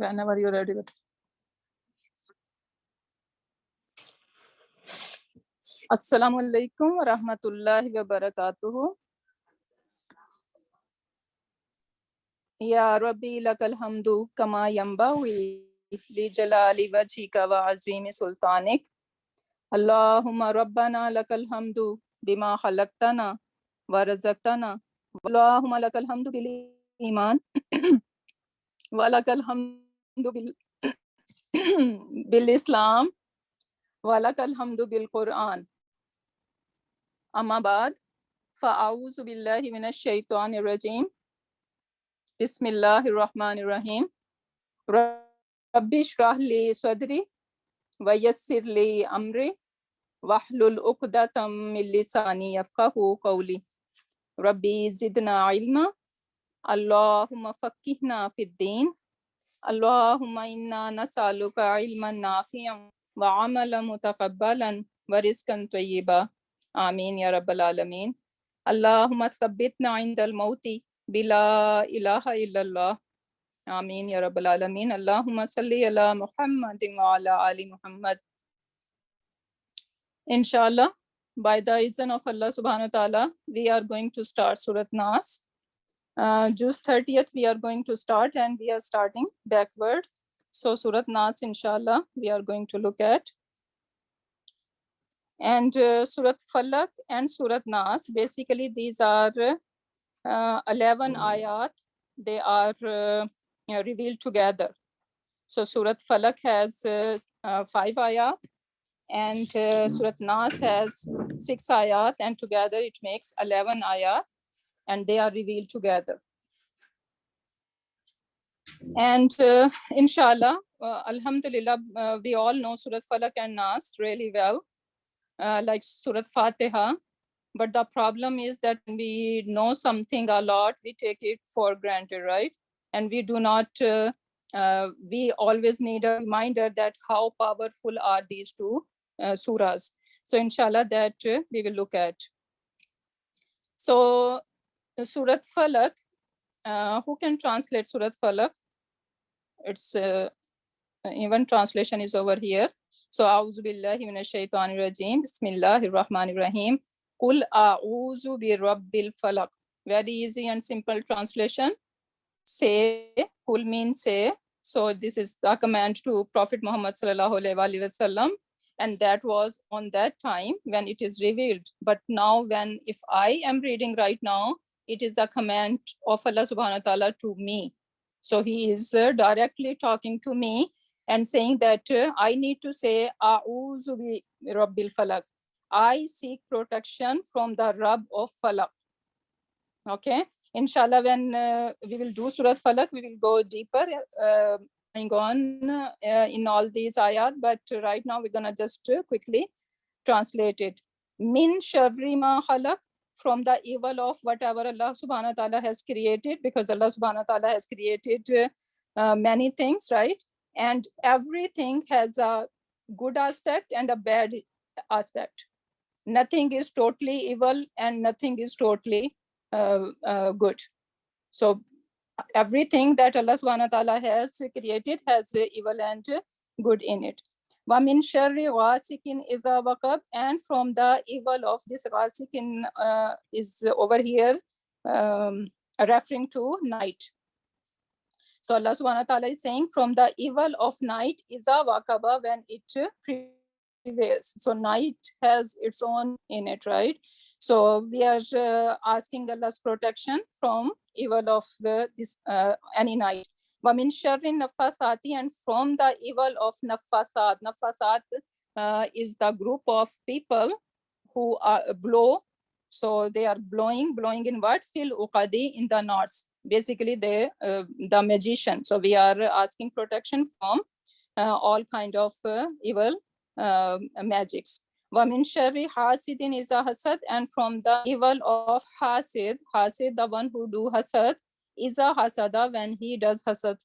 Whenever you're ready. Assalamu alaikum wa rahmatullahi wa barakatuhu. Ya Rabbi lakal hamdu kama yanbaghi li jalali wajhika wa azimi sultanik. Allahumma rabbana lakal hamdu bima khalaqtana wa razaqtana. Allahumma lakal hamdu bil iman wa lakal hamdu bil Islam wa lakal hamdu bil Quran. Amma ba'd, fa'auzu billahi minash shaitanir rajim. Bismillahir rahmanir rahim. Rabbi shrah li sadri wa yassir li amri wahlul uqdatam min lisani yafqahu qawli. Rabbi zidna ilma. Allahumma faqqihna fid din. Allahumma inna nas'aluka ilman nafi'an wa amalan mutaqabbalan wa rizqan tayyiba. Amin ya rabbal alamin. Allahumma thabbitna indal mauti bila ilaha illallah. Amin ya rabbal alamin. Allahumma salli ala Muhammadin wa ala ali Muhammad. Inshallah, by the izn of Allah subhanahu wa ta'ala, we are going to start Surat Nas. Juz 30th we are going to start, and we are starting backward. So Surat Nas, inshallah, we are going to look at. And Surat Falak and Surat Nas, basically these are 11 ayat. They are revealed together. So Surat Falak has 5 ayat, and Surat Nas has 6 ayat, and together it makes 11 ayat, and they are revealed together. And inshallah, alhamdulillah, we all know Surat Falak and Nas really well, like Surat Fatiha. But the problem is that when we know something a lot, we take it for granted, right? And we do not, we always need a reminder that how powerful are these two surahs. So inshallah that we will look at. So Surat Falak, who can translate Surat Falak? It's even translation is over here. So A'udhu billahi minash shaitanir rajim. Bismillahir rahmanir rahim. Qul a'udhu bi rabbil falak. Very easy and simple translation. Say, Qul means say. So this is the command to Prophet Muhammad sallallahu alaihi wasallam, and that was on that time when it is revealed. But now when, if I am reading right now, it is a command of Allah subhanahu wa ta'ala to me. So he is directly talking to me and saying that I need to say A'udhu bi rabbil falak. I seek protection from the Rabb of Falak. Okay, inshallah, when we will do Surat Falak, we will go deeper going on in all these ayat, but right now we're gonna just quickly translate it. Min sharri ma khalaq, from the evil of whatever Allah subhanahu wa ta'ala has created, because Allah subhanahu wa ta'ala has created many things, right? And everything has a good aspect and a bad aspect. Nothing is totally evil and nothing is totally good. So everything that Allah subhanahu wa ta'ala has created has evil and good in it. وَمِن شَرِّ غَاسِقٍ إِذَا وَقَبَ, and from the evil of this ghasikin is over here referring to night. So Allah subhanahu wa ta'ala is saying from the evil of night, إِذَا وَقَبَ, when it prevails. So night has its own in it, right? So we are asking Allah's protection from evil of this any night. وَمِن شَرِّ النَّفَّاثَاتِ, and from the evil of naffathat. Naffathat is the group of people who are blow. So they are blowing in what? Fil uqadi, in the knots. Basically the magician. So we are asking protection from all kind of evil magics. وَمِن شَرِّ حَاسِدٍ إِذَا حَسَدَ, and from the evil of Hasid, the one who do hasad, Iza hasada, when he does hasad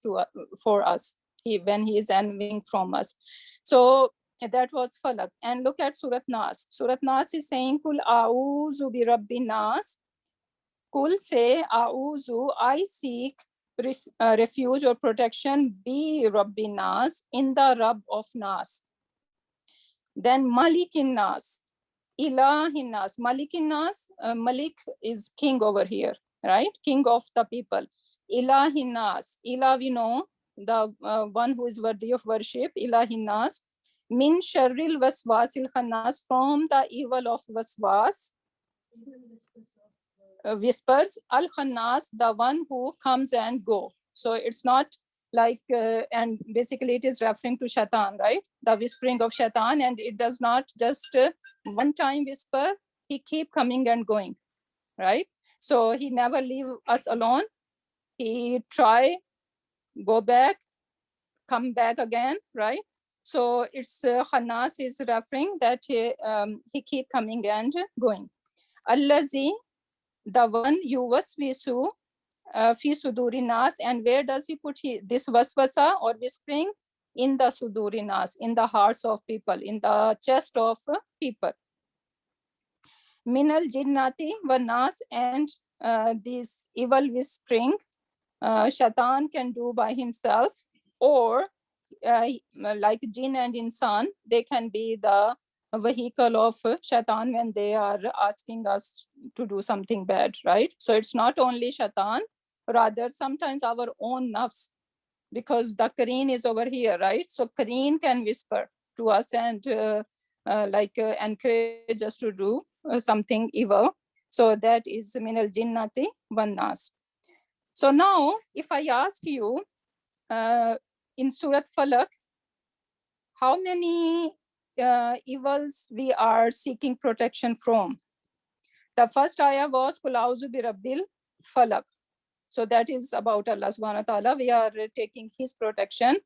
for us, when he is envying from us. So that was Falak. And look at Surat Nas. Surat Nas is saying, Kul a'uzu bi rabbin nas. Kul, say, a'uzu, I seek refuge or protection be Rabbi Nas, in the Rabb of Nas. Then Malikin Nas, Ilahin Nas. Malikin Nas, Malik is king over here, right? King of the people. Ilahin Nas, Ilah we know, the one who is worthy of worship. Ilahin Nas. Min sharril waswasil khannas, from the evil of waswas, whispers. Al khannas, the one who comes and go. So it's not like, and basically it is referring to shaitan, right? The whispering of shaitan, and it does not just one time whisper, he keep coming and going, right? So he never leave us alone. He try, go back, come back again, right? So it's Khannas is referring that he keep coming and going. Allazi, the one yuwaswisu fi suduri nas, and where does he put this waswasa or whispering? In the suduri nas, in the hearts of people, in the chest of people. Minal jinnati wa nas, and this evil whispering shaitan can do by himself, or like jinn and insan, they can be the vehicle of shaitan when they are asking us to do something bad, right? So it's not only shaitan, rather sometimes our own nafs, because the Kareen is over here, right? So Kareen can whisper to us and encourage us to do something evil. So that is minal jinnati wan nas. So now if I ask you, in Surat Falak, how many evils we are seeking protection from? The first ayah was Qul a'udhu bi rabbil falak. So that is about Allah subhanahu wa ta'ala. We are taking his protection.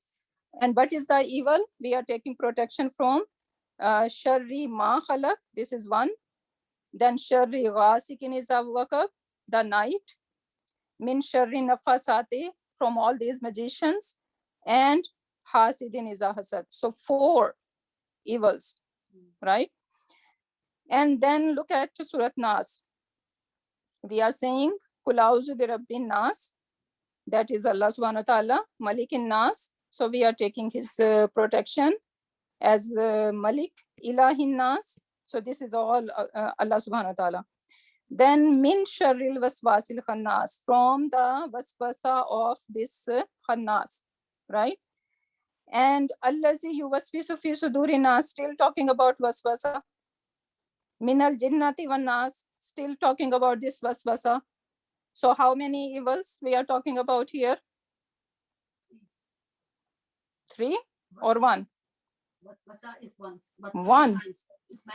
And what is the evil we are taking protection from? Sharri ma khalaq, this is one. Then sharri ghasikin iza waqab, the night. Min sharri nafasati, from all these magicians. And hasidin iza hasad. So 4 evils, right? And then look at Surat Nas. We are saying Qul a'udhu bi rabbin nas, that is Allah subhanahu wa ta'ala, Malikin Nas. So we are taking his protection as Malik, Ilahin Nas. So this is all Allah subhanahu wa ta'ala. Then min sharril waswasil khannas, from the waswasa of this khannas, right? And allazi yuwaswisu fi suduri nas, still talking about waswasa. Minal jinnati wan nas, still talking about this waswasa. So how many evils we are talking about here? 3 or 1? Waswasa is 1. But 1.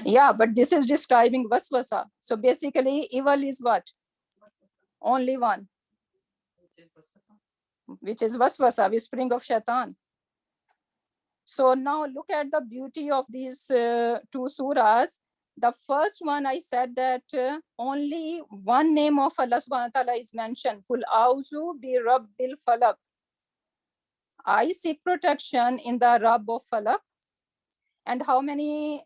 Yeah, but this is describing waswasa. So basically evil is what? Only 1. Which is waswasa, whispering of shaitan. So now look at the beauty of these 2 surahs. The first one, I said that only one name of Allah subhanahu wa ta'ala is mentioned. Qul a'udhu bi rabbil falak. I seek protection in the Rabb of Falak. And how many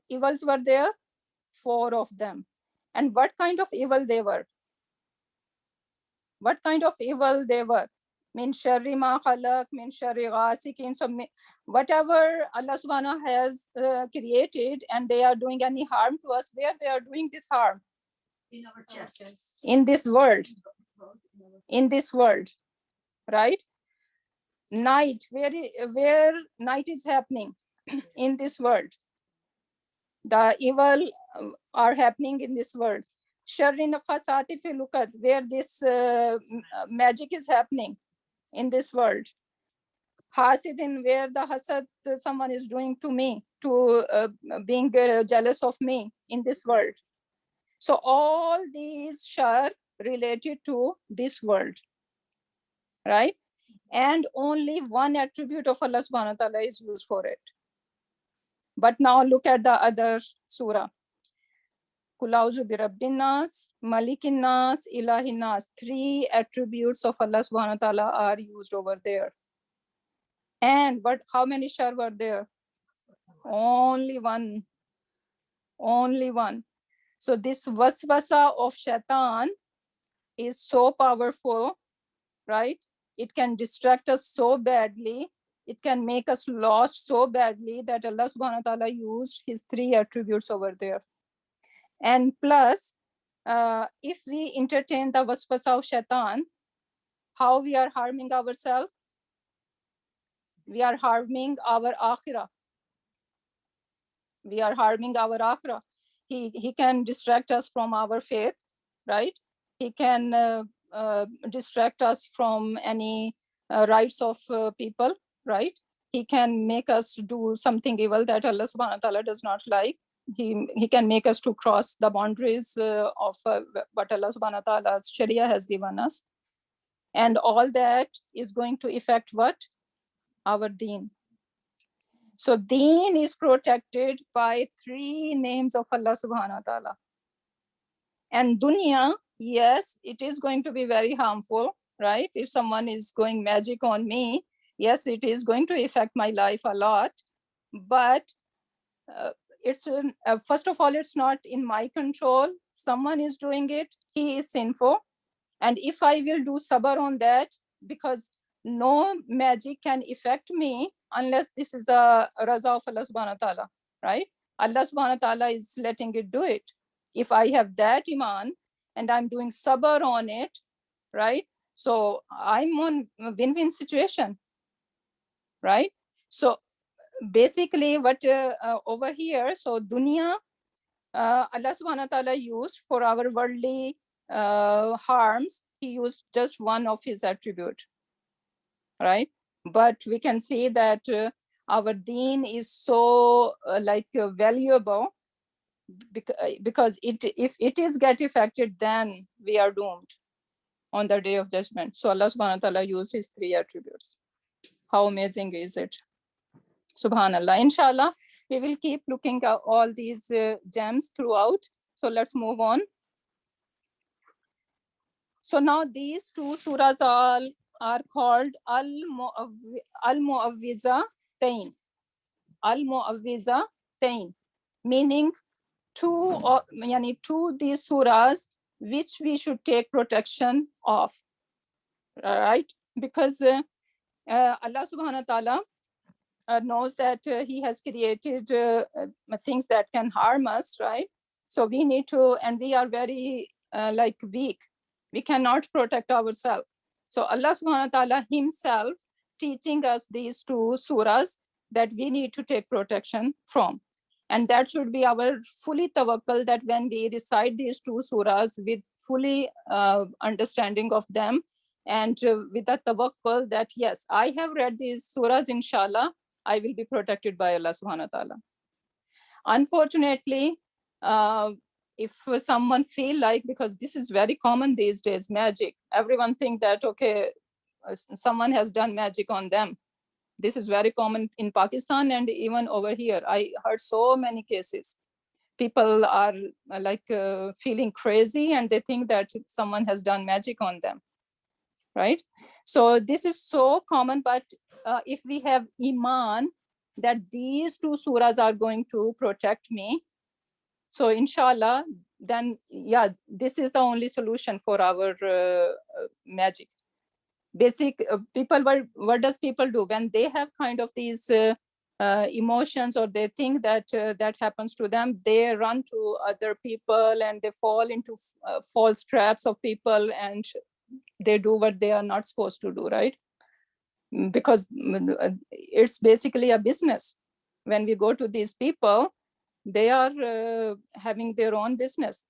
evils were there? 4 of them. And what kind of evil they were? What kind of evil they were? Min sharri ma khalaq, min sharri ghasikin. So whatever Allah subhanahu has created, and they are doing any harm to us, where they are doing this harm? In our chest. In this world. In this world, right? Night, where night is happening? In this world. The evil are happening in this world. Sharri nafasat, if you look at where this magic is happening in this world. Hasidin, where the hasad someone is doing to me, to being jealous of me in this world. So all these shar related to this world, right? And only one attribute of Allah subhanahu wa ta'ala is used for it. But now look at the other surah. Qul a'udhu bi rabbin nas, malikin nas, ilahin nas. 3 attributes of Allah subhanahu wa ta'ala are used over there. And how many shar were there? Only 1. Only 1. So this waswasa of shaitan is so powerful right? It can distract us so badly. It can make us lost so badly that Allah subhanahu wa ta'ala used his 3 attributes over there. And plus, if we entertain the waswasa of shaitan, how we are harming ourselves? We are harming our akhirah. We are harming our akhirah. He can distract us from our faith, right? He can distract us from any rights of people, right? He can make us do something evil that Allah subhanahu wa ta'ala does not like. He can make us to cross the boundaries of what Allah subhanahu wa ta'ala's Sharia has given us. And all that is going to affect what? Our deen. So deen is protected by 3 names of Allah subhanahu wa ta'ala. And dunya, yes, it is going to be very harmful, right? If someone is going magic on me, yes, it is going to affect my life a lot. But it's first of all, it's not in my control. Someone is doing it, he is sinful. And if I will do sabr on that, because no magic can affect me unless this is the raza of Allah subhanahu wa ta'ala, right? Allah subhanahu wa ta'ala is letting it do it. If I have that iman and I'm doing sabr on it, right? So I'm on a win-win situation, right? So basically what over here, so dunya, Allah subhanahu wa ta'ala used for our worldly harms, he used just one of his attribute, right? But we can see that our deen is so valuable, because if it is get affected, then we are doomed on the day of judgment. So Allah subhanahu wa ta'ala used his 3 attributes. How amazing is it? Subhanallah. Inshallah, we will keep looking at all these gems throughout. So let's move on. So now these 2 surahs are called Al-Mu'awwizatain. Al-Mu'awwizatain, meaning 2 these surahs which we should take protection of, right? Because Allah subhanahu wa ta'ala knows that he has created things that can harm us, right? So we need to, and we are very weak. We cannot protect ourselves. So Allah subhanahu wa ta'ala himself teaching us these 2 surahs that we need to take protection from. And that should be our fully tawakkul, that when we recite these 2 surahs with fully understanding of them, and with a tawakkul that yes, I have read these surahs, inshallah, I will be protected by Allah subhanahu wa ta'ala. Unfortunately, if someone feel like, because this is very common these days, magic, everyone think that, okay, someone has done magic on them. This is very common in Pakistan and even over here. I heard so many cases. People are feeling crazy and they think that someone has done magic on them, right? So this is so common, but if we have iman that these 2 surahs are going to protect me, so inshallah, then yeah, this is the only solution for our magic. Basic people, what does people do when they have kind of these emotions, or they think that that happens to them? They run to other people and they fall into false traps of people, and they do what they are not supposed to do, right? Because it's basically a business. When we go to these people, they are having their own business.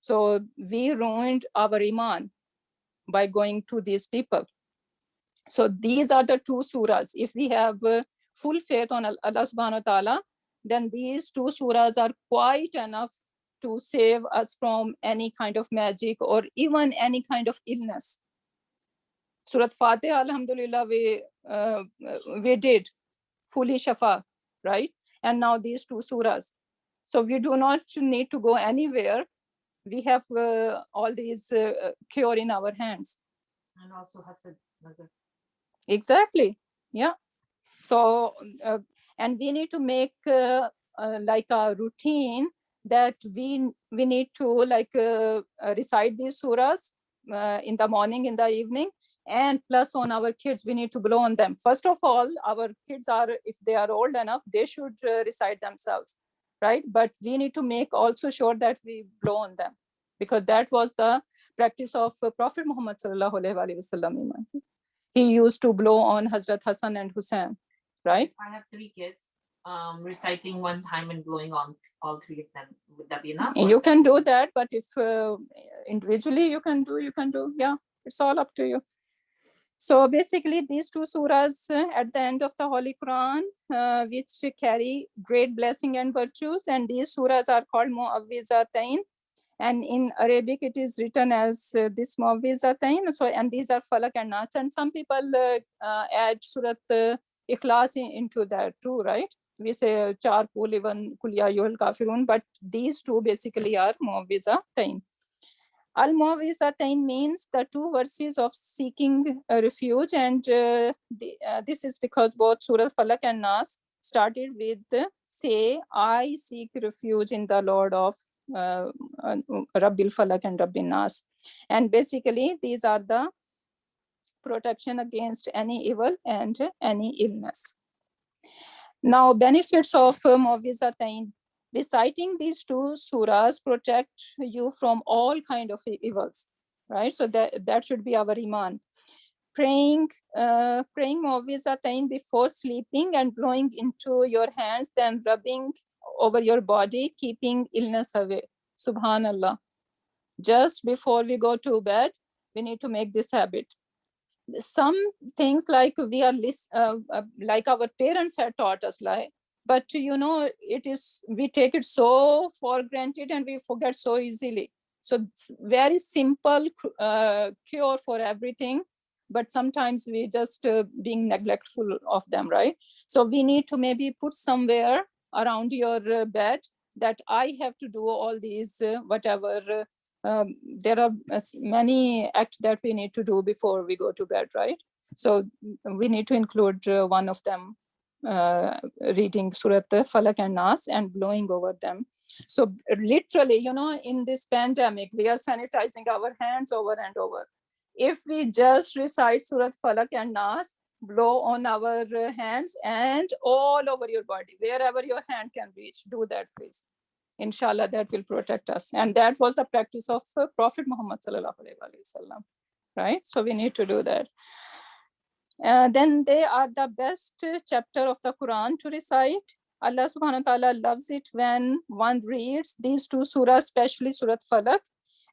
So we ruined our iman by going to these people. So these are the 2 surahs. If we have full faith on Allah subhanahu wa ta'ala, then these 2 surahs are quite enough to save us from any kind of magic or even any kind of illness. Surat Fatiha, alhamdulillah, we did fully shafa, right? And now these 2 surahs. So we do not need to go anywhere. We have all these cure in our hands. And also Hasad Nazar. Exactly. Yeah. So, and we need to make like a routine that we need to recite these surahs in the morning, in the evening, And plus on our kids, we need to blow on them. First of all, our kids are, if they are old enough, they should recite themselves, right? But we need to make also sure that we blow on them, because that was the practice of Prophet Muhammad sallallahu alaihi wasallam. He used to blow on Hazrat Hassan and Hussein, right? I have 3 kids. Reciting one time and blowing on all 3 of them. Would that be enough? You can do that, but if individually you can do, yeah, it's all up to you. So basically these 2 surahs at the end of the Holy Quran, which carry great blessing and virtues, and these surahs are called Mu'awwizatain, and in Arabic it is written as this Mu'awwizatain. So, and these are Falak and Nas, and some people add Surat Ikhlas into that too, right? We say Char Kul, even Kul Ya Ayyuhal Kafirun, but these 2 basically are Mu'awwizatain. Al-Mu'awwizatain means the 2 verses of seeking refuge, and this is because both Surah Falak and Nas started with say, I seek refuge in the Lord of Rabbil Falak and Rabbil Nas. And basically these are the protection against any evil and any illness. Now, benefits of Mu'awwizatain. Reciting these 2 surahs protect you from all kind of evils, right? So that should be our iman. Praying Mu'awwizatain before sleeping and blowing into your hands, then rubbing over your body, keeping illness away. Subhanallah. Just before we go to bed, we need to make this habit. Some things like we are like our parents had taught us, like, but it is, we take it so for granted and we forget so easily. So it's very simple cure for everything, but sometimes we just being neglectful of them, right? So we need to maybe put somewhere around your bed that I have to do all these whatever there are many acts that we need to do before we go to bed, right? So we need to include one of them, reading Surat Falak and Nas and blowing over them. So literally, in this pandemic, we are sanitizing our hands over and over. If we just recite Surat Falak and Nas, blow on our hands and all over your body, wherever your hand can reach, do that, please. Inshallah, that will protect us. And that was the practice of Prophet Muhammad sallallahu alaihi wasallam, right? So we need to do that. Then they are the best chapter of the Quran to recite. Allah subhanahu wa ta'ala loves it when one reads these 2 surahs, especially Surat Falak.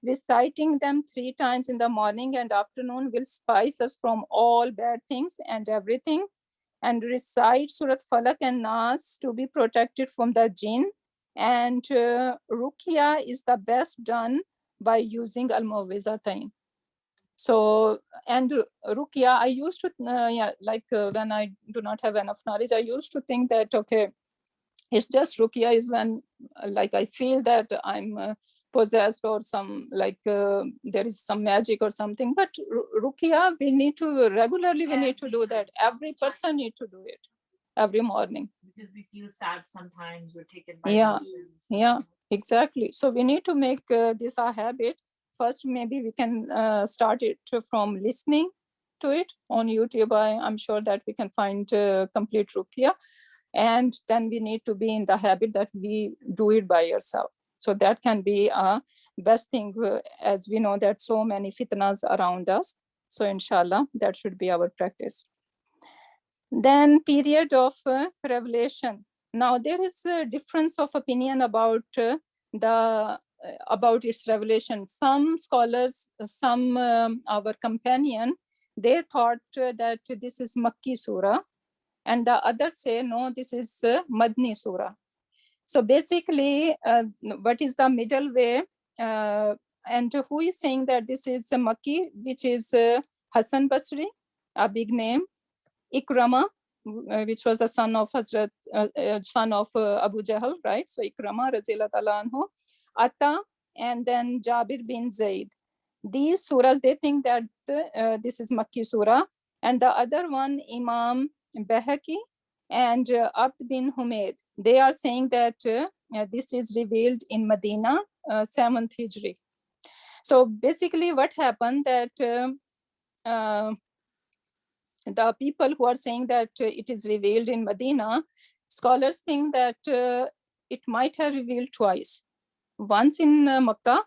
Reciting them 3 times in the morning and afternoon will suffice us from all bad things and everything. And recite Surat Falak and Nas to be protected from the jinn. And Ruqya is the best done by using Al-Mu'awwizatain. So, and Ruqya, I used to, when I do not have enough knowledge, I used to think that, okay, it's just Ruqya is when like I feel that I'm possessed or some there is some magic or something. But Ruqya, we need to regularly, we need to do that. Every person need to do it every morning. Because we feel sad sometimes, we're taken by Yeah, emotions. yeah, exactly. So we need to make this a habit. First, maybe we can start it from listening to it on YouTube. I'm sure that we can find complete Ruqya. And then we need to be in the habit that we do it by yourself. So that can be a best thing, as we know that so many fitnas around us. So inshallah, that should be our practice. Then period of revelation. Now there is a difference of opinion about about its revelation. Some scholars, some our companion, they thought that this is Makki Surah, and the others say no, this is Madni Surah. So basically, what is the middle way? And who is saying that this is Makki, which is Hassan Basri, a big name. Ikrama, which was the son of Abu Jahl, right? So Ikrama, Razila Ta'ala anhu, Atta, and then Jabir bin Zaid. These surahs, they think that this is Makki surah. And the other one, Imam Bahaki and Abd bin Humayd, they are saying that this is revealed in Medina, 7th Hijri. So basically what happened that the people who are saying that it is revealed in Medina, scholars think that it might have revealed twice, once in Makkah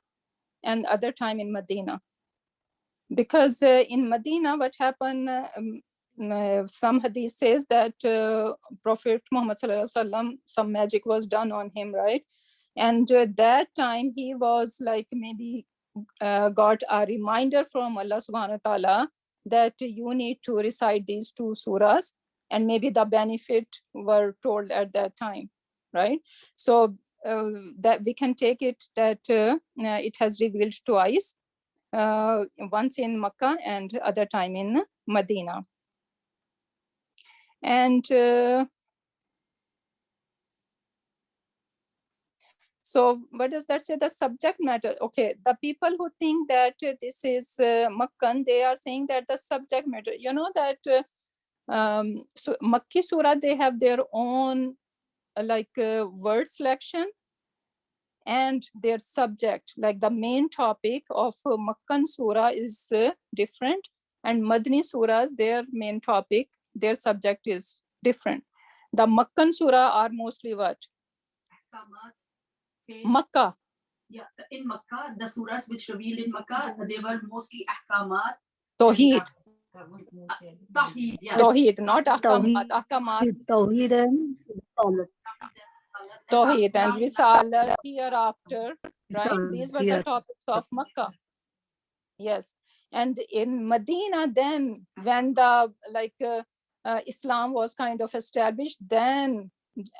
and other time in Medina. Because in Medina, what happened, some hadith says that Prophet Muhammad Sallallahu Alaihi Wasallam, some magic was done on him, right? And that time he was like maybe got a reminder from Allah Subhanahu wa Ta'ala that you need to recite these two surahs, and maybe the benefit were told at that time, right? So that we can take it that it has revealed twice, once in Makkah and other time in Medina. And so what does that say? The subject matter. Okay, the people who think that this is Makkan, they are saying that the subject matter, you know that so Makki Surah, they have their own word selection and their subject, like the main topic of Makkan Surah is different, and Madani Surahs, their main topic, their subject is different. The Makkan Surah are mostly what? Makkah. Yeah, in Makkah, the surahs which revealed in Makkah, they were mostly ahkamat. Tawheed. Tawheed, yeah. Tawheed, not ahkamat. Ahkamat. Tawheed and Risalat. Tawheed and Risalah, hereafter, right? These were the Hereafter. topics of Makkah. Yes. And in Medina, then when the Islam was kind of established, then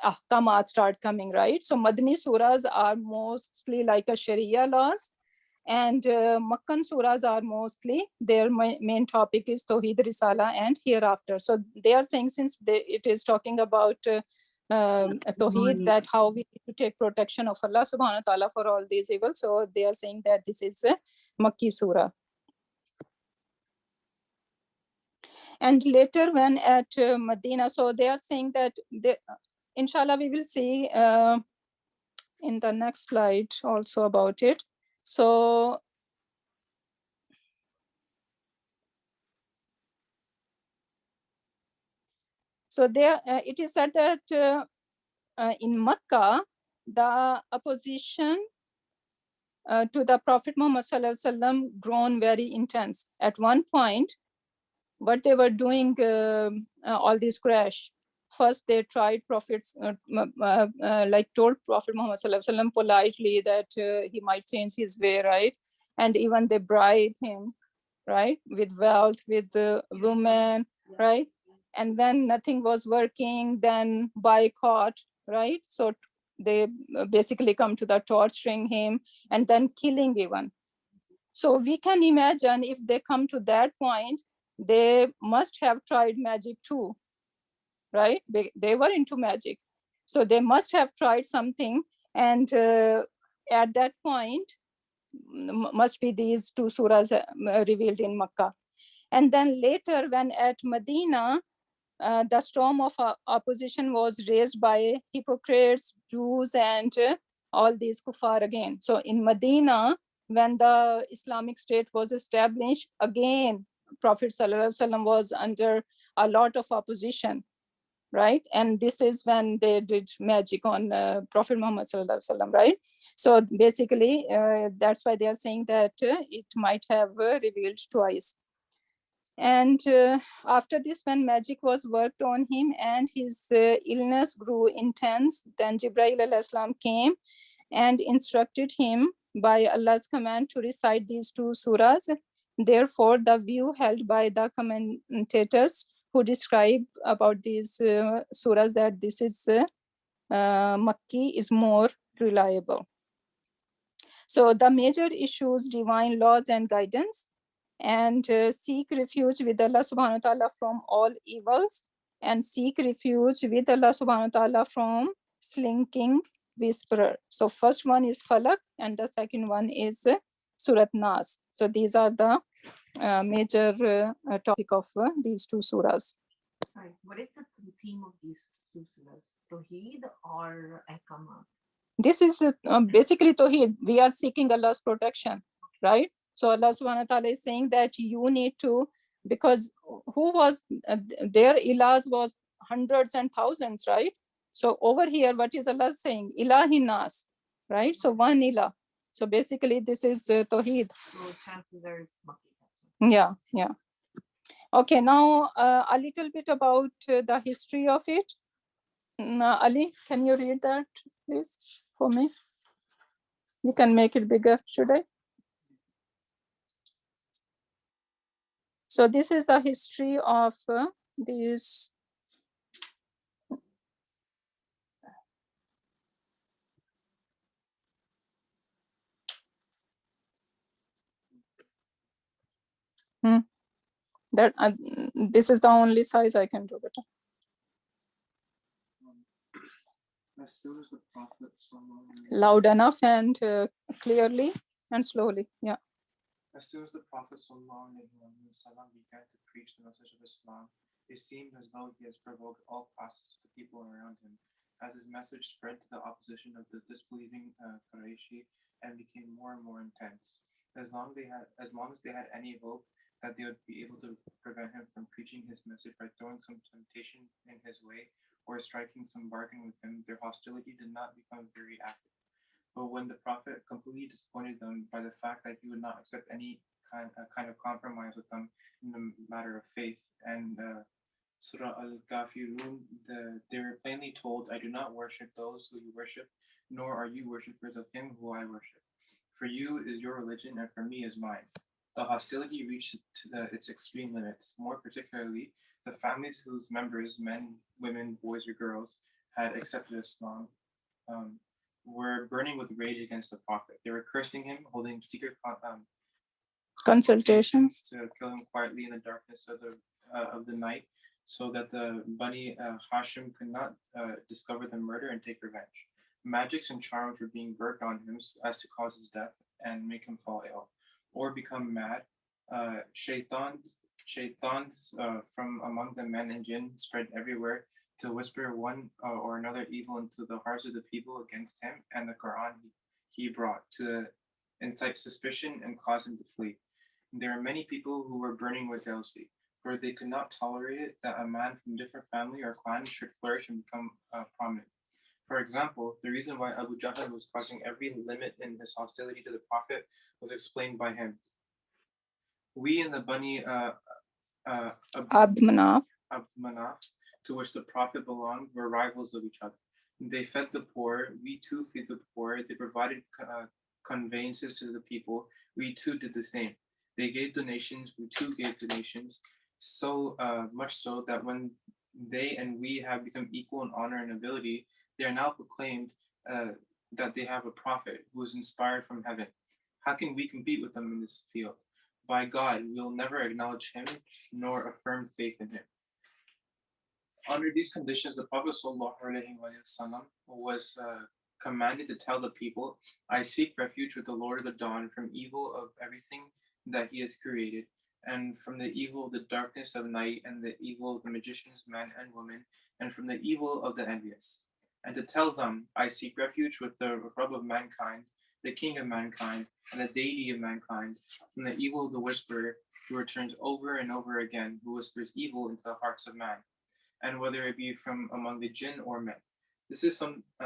ahkamat start coming, right? So Madani surahs are mostly like a Sharia laws, and Makkan surahs are mostly, their main topic is Tawheed, Risala and hereafter. So they are saying, since it is talking about Tawheed, that how we need to take protection of Allah subhanahu wa ta'ala for all these evils, so they are saying that this is a Makki surah. And later when at Medina, so they are saying that they, inshallah, we will see in the next slide also about it. So there it is said that in Makkah, the opposition to the Prophet Muhammad Sallallahu Alaihi Wasallam grown very intense. At one point, what they were doing, all these crash. First, they tried prophets, told Prophet Muhammad Sallallahu Alaihi Wasallam politely that he might change his way, right? And even they bribe him, right, with wealth, with women, right? And when nothing was working, then boycott, right? So they basically come to the torturing him and then killing even. So we can imagine if they come to that point, they must have tried magic too, right? They were into magic. So they must have tried something. And at that point, must be these two surahs revealed in Makkah. And then later, when at Medina, the storm of opposition was raised by hypocrites, Jews, and all these kuffar again. So in Medina, when the Islamic State was established, again, Prophet Sallallahu Alaihi Wasallam was under a lot of opposition, right? And this is when they did magic on Prophet Muhammad Sallallahu Alaihi Wasallam, right? So basically, that's why they are saying that it might have revealed twice. And after this, when magic was worked on him and his illness grew intense, then Jibreel alayhi salam came and instructed him by Allah's command to recite these two surahs. Therefore, the view held by the commentators who describe about these surahs that this is Makki is more reliable. So the major issues, divine laws and guidance, and seek refuge with Allah subhanahu wa ta'ala from all evils, and seek refuge with Allah subhanahu wa ta'ala from slinking whisperer. So first one is Falak and the second one is Surat Nas. So these are the major topic of these two surahs. Sorry, what is the theme of these two surahs? Tawheed or ahkamat? This is basically Tawheed. We are seeking Allah's protection, right? So Allah subhanahu wa ta'ala is saying that you need to because who was their ilahs was hundreds and thousands, right? So over here, what is Allah saying? Ilahi nas, right? So one ilah. So basically, this is Tawheed. So chances are it's Makki. Yeah, yeah. Okay, now a little bit about the history of it. Ali, can you read that, please, for me? You can make it bigger, should I? So this is the history of these. That this is the only size I can do better. As soon as the Prophet Loud enough and clearly and slowly. Yeah. As soon as the Prophet began to preach the message of Islam, it seemed as though he has provoked all classes of the people around him, as his message spread to the opposition of the disbelieving Qurayshi and became more and more intense. As long as they had any hope that they would be able to prevent him from preaching his message by throwing some temptation in his way or striking some bargain with him, their hostility did not become very active. But when the Prophet completely disappointed them by the fact that he would not accept any kind of compromise with them in the matter of faith, and Surah Al-Kafirun, they were plainly told, I do not worship those who you worship, nor are you worshippers of him who I worship. For you is your religion, and for me is mine. The hostility reached its extreme limits, more particularly the families whose members, men, women, boys, or girls, had accepted Islam, were burning with rage against the Prophet. They were cursing him, holding secret Consultations to kill him quietly in the darkness of the night, so that the Bani Hashim could not discover the murder and take revenge. Magics and charms were being worked on him as to cause his death and make him fall ill or become mad. Shaitans from among the men and jinn spread everywhere to whisper one or another evil into the hearts of the people against him and the Quran he brought, to incite suspicion and cause him to flee. There are many people who were burning with jealousy, for they could not tolerate it that a man from different family or clan should flourish and become prominent. For example, the reason why Abu Jahl was crossing every limit in his hostility to the Prophet was explained by him. We in the Bani Abd Manaf, to which the Prophet belonged, were rivals of each other. They fed the poor, we too feed the poor. They provided conveyances to the people, we too did the same. They gave donations, we too gave donations, so much so that when they and we have become equal in honor and ability, they are now proclaimed that they have a prophet who is inspired from heaven. How can we compete with them in this field? By God, we will never acknowledge him nor affirm faith in him. Under these conditions, the Prophet ﷺ was commanded to tell the people, I seek refuge with the Lord of the dawn from evil of everything that he has created, and from the evil of the darkness of night, and the evil of the magicians, men and women, and from the evil of the envious. And to tell them, I seek refuge with the Rabb of mankind, the King of mankind, and the deity of mankind, from the evil of the whisperer, who returns over and over again, who whispers evil into the hearts of man, and whether it be from among the jinn or men. This is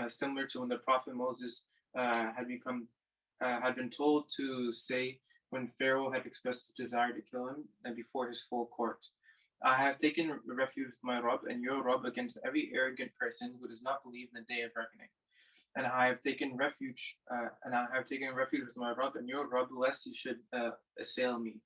similar to when the Prophet Moses had been told to say when Pharaoh had expressed his desire to kill him and before his full court. I have taken refuge with my Rabb and your Rabb against every arrogant person who does not believe in the day of reckoning. And I have taken refuge with my Rabb and your Rabb, lest you should assail me.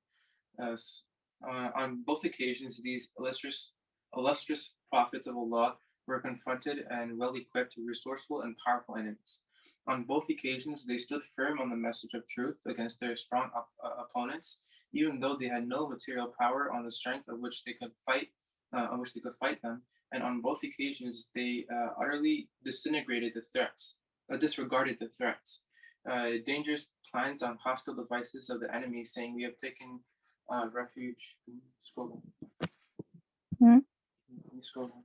On both occasions, these illustrious prophets of Allah were confronted and well equipped, resourceful and powerful enemies. On both occasions, they stood firm on the message of truth against their strong opponents, even though they had no material power on the strength of which they could fight them. And on both occasions, they utterly disregarded the threats, dangerous plans on hostile devices of the enemy, saying, we have taken refuge. Scroll down. Scroll down.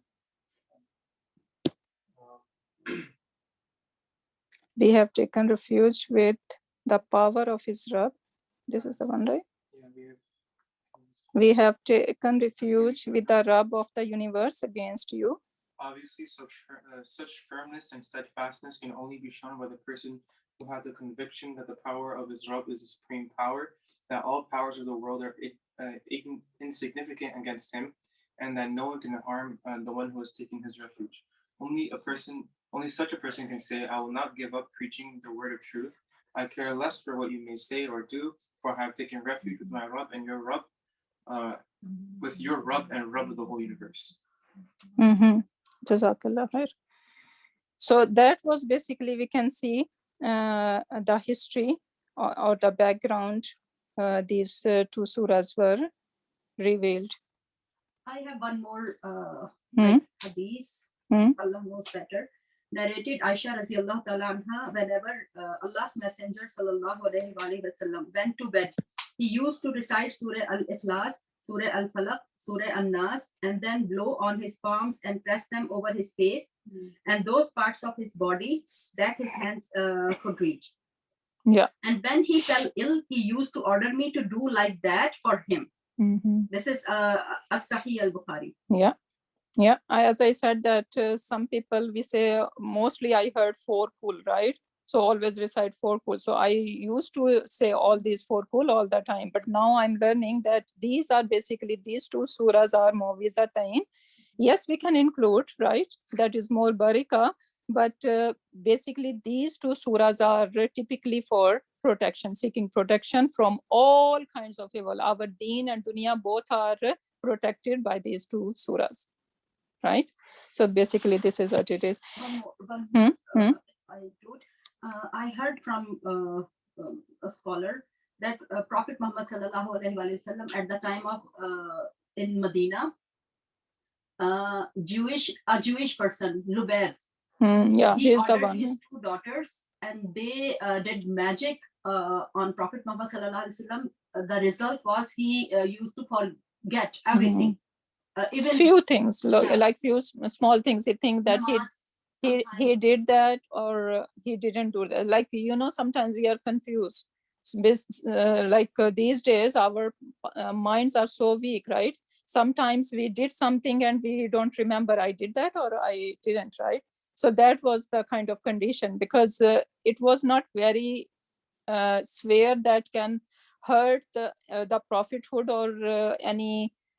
we have taken refuge with the power of his Rabb. This is the one, right? Yeah, we have. We have taken refuge with the Rabb of the universe against you. Obviously, such firmness and steadfastness can only be shown by the person who had the conviction that the power of his Rabb is a supreme power, that all powers of the world are insignificant against him, and that no one can harm the one who is taking his refuge. Only such a person can say, I will not give up preaching the word of truth. I care less for what you may say or do, for I have taken refuge with my Rabb and your Rabb, with your Rabb and Rabb of the whole universe. Jazakallah khair. So that was basically, we can see the history or the background these two surahs were revealed. I have one more Hmm. hadith. Hmm. Allah knows better. Narrated Aisha Raziallahu Ta'ala anha, whenever Allah's Messenger Sallallahu Alaihi Wasallam went to bed, he used to recite Surah Al-Ikhlas, Surah Al-Falaq, Surah An-Nas, and then blow on his palms and press them over his face and those parts of his body that his hands could reach. Yeah. And when he fell ill, he used to order me to do like that for him. This is As-Sahih al-Bukhari. Yeah. Yeah, as I said that some people, we say mostly I heard 4 kul, right? So always recite 4 kul. So I used to say all these 4 kul all the time, but now I'm learning that these are basically, these 2 surahs are mu'awwizatain. Yes, we can include, right? That is more barika, but basically these 2 surahs are typically for protection, seeking protection from all kinds of evil. Our deen and dunya both are protected by these 2 surahs. Right, so basically this is what it is. One more, I heard from a scholar that Prophet Muhammad Sallallahu Alaihi Wasallam at the time of in Medina, a Jewish person, Lubayd, Yeah, he he's the ordered one. his 2 daughters, and they did magic on Prophet Muhammad Sallallahu Alaihi Wasallam. The result was he used to forget everything. Even Few things, Yeah. like few small things. He think that he sometimes- did that or he didn't do that. Like, you know, sometimes we are confused. These days, our minds are so weak, right? Sometimes we did something and we don't remember I did that or I didn't, right? So that was the kind of condition, because it was not very swear that can hurt the prophethood or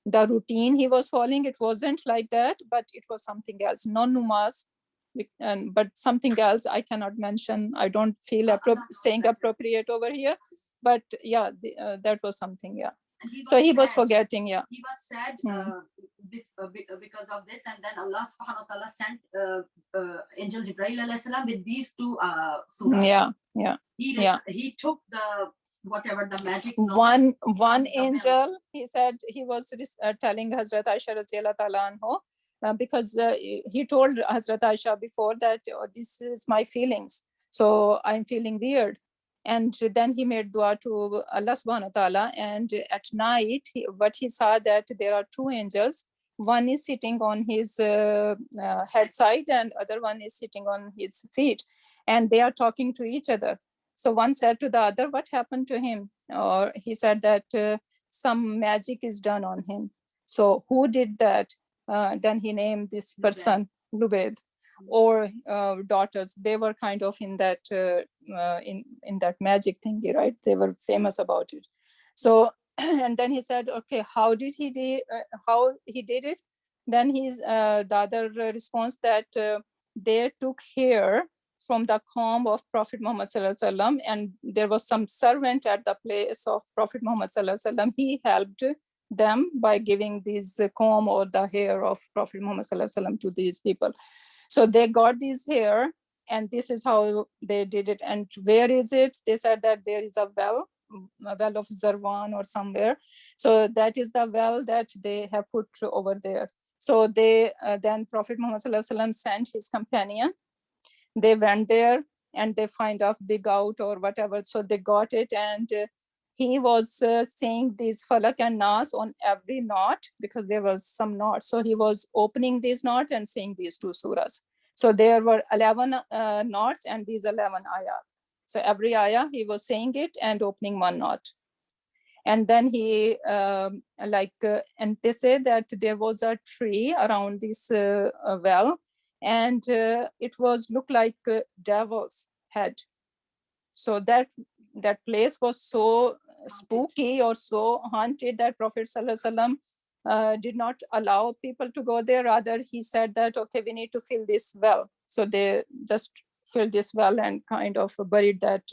the routine he was following. It wasn't like that, but it was something else, non-numas, but something else I cannot mention. I don't feel saying appropriate over here, but yeah, that was something. Yeah. and So he was sad. forgetting. Yeah. He was sad because of this, and then Allah Subhanahu wa Taala sent Angel Jibreel alayhi salam with these 2 surahs. Yeah. Yeah. He took the whatever the magic One the angel, he said, he was telling Hazrat Aisha Radhiyallahu Ta'ala anhu, because he told Hazrat Aisha before that this is my feelings, so I'm feeling weird. And then he made dua to Allah Subhanahu wa Ta'ala, and at night what he saw that there are 2 angels. One is sitting on his head side and other one is sitting on his feet, and they are talking to each other. So one said to the other, what happened to him? Or he said that some magic is done on him. So who did that? Then he named this person Lubayd, or daughters. They were kind of in that in that magic thingy, right? They were famous about it. So and then he said, okay, how did he did it? Then the other response that they took hair from the comb of Prophet Muhammad Sallallahu Alaihi Wasallam, and there was some servant at the place of Prophet Muhammad Sallallahu Alaihi Wasallam. He helped them by giving this comb or the hair of Prophet Muhammad Sallallahu Alaihi Wasallam to these people. So they got this hair, and this is how they did it. And where is it? They said that there is a well of Zarwan or somewhere. So that is the well that they have put over there. So they then Prophet Muhammad Sallallahu Alaihi Wasallam sent his companion. They went there and they find out, dig out or whatever. So they got it, and he was saying these Falak and Nas on every knot, because there was some knots. So he was opening these knots and saying these 2 surahs. So there were 11 knots and these 11 ayat. So every ayah he was saying it and opening one knot. And then he and they say that there was a tree around this well, and it was looked like devil's head. So that place was so spooky or so haunted that Prophet Sallallahu Alaihi Wasallam did not allow people to go there. Rather, he said that, okay, we need to fill this well. So they just filled this well and kind of buried that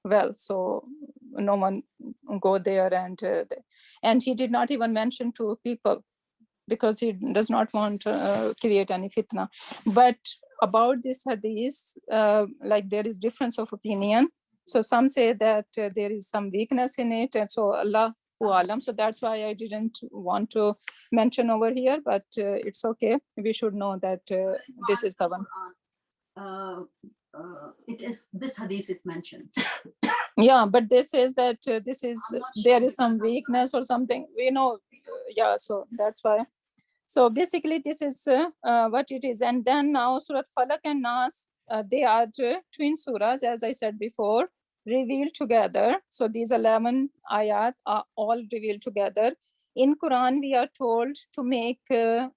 well. So no one go there, and he did not even mention to people because he does not want to create any fitna. But about this hadith, like there is difference of opinion. So some say that there is some weakness in it, and so Allahu Alam. So that's why I didn't want to mention over here, but it's okay. We should know that this is the one. It is this hadith is mentioned. Yeah, but this says that this is I'm not there sure is some because of the- weakness or something. We know, yeah. So that's why. So basically, this is what it is. And then now, Surat Falak and Nas, they are twin surahs, as I said before, revealed together. So these 11 ayat are all revealed together. In Quran, we are told to make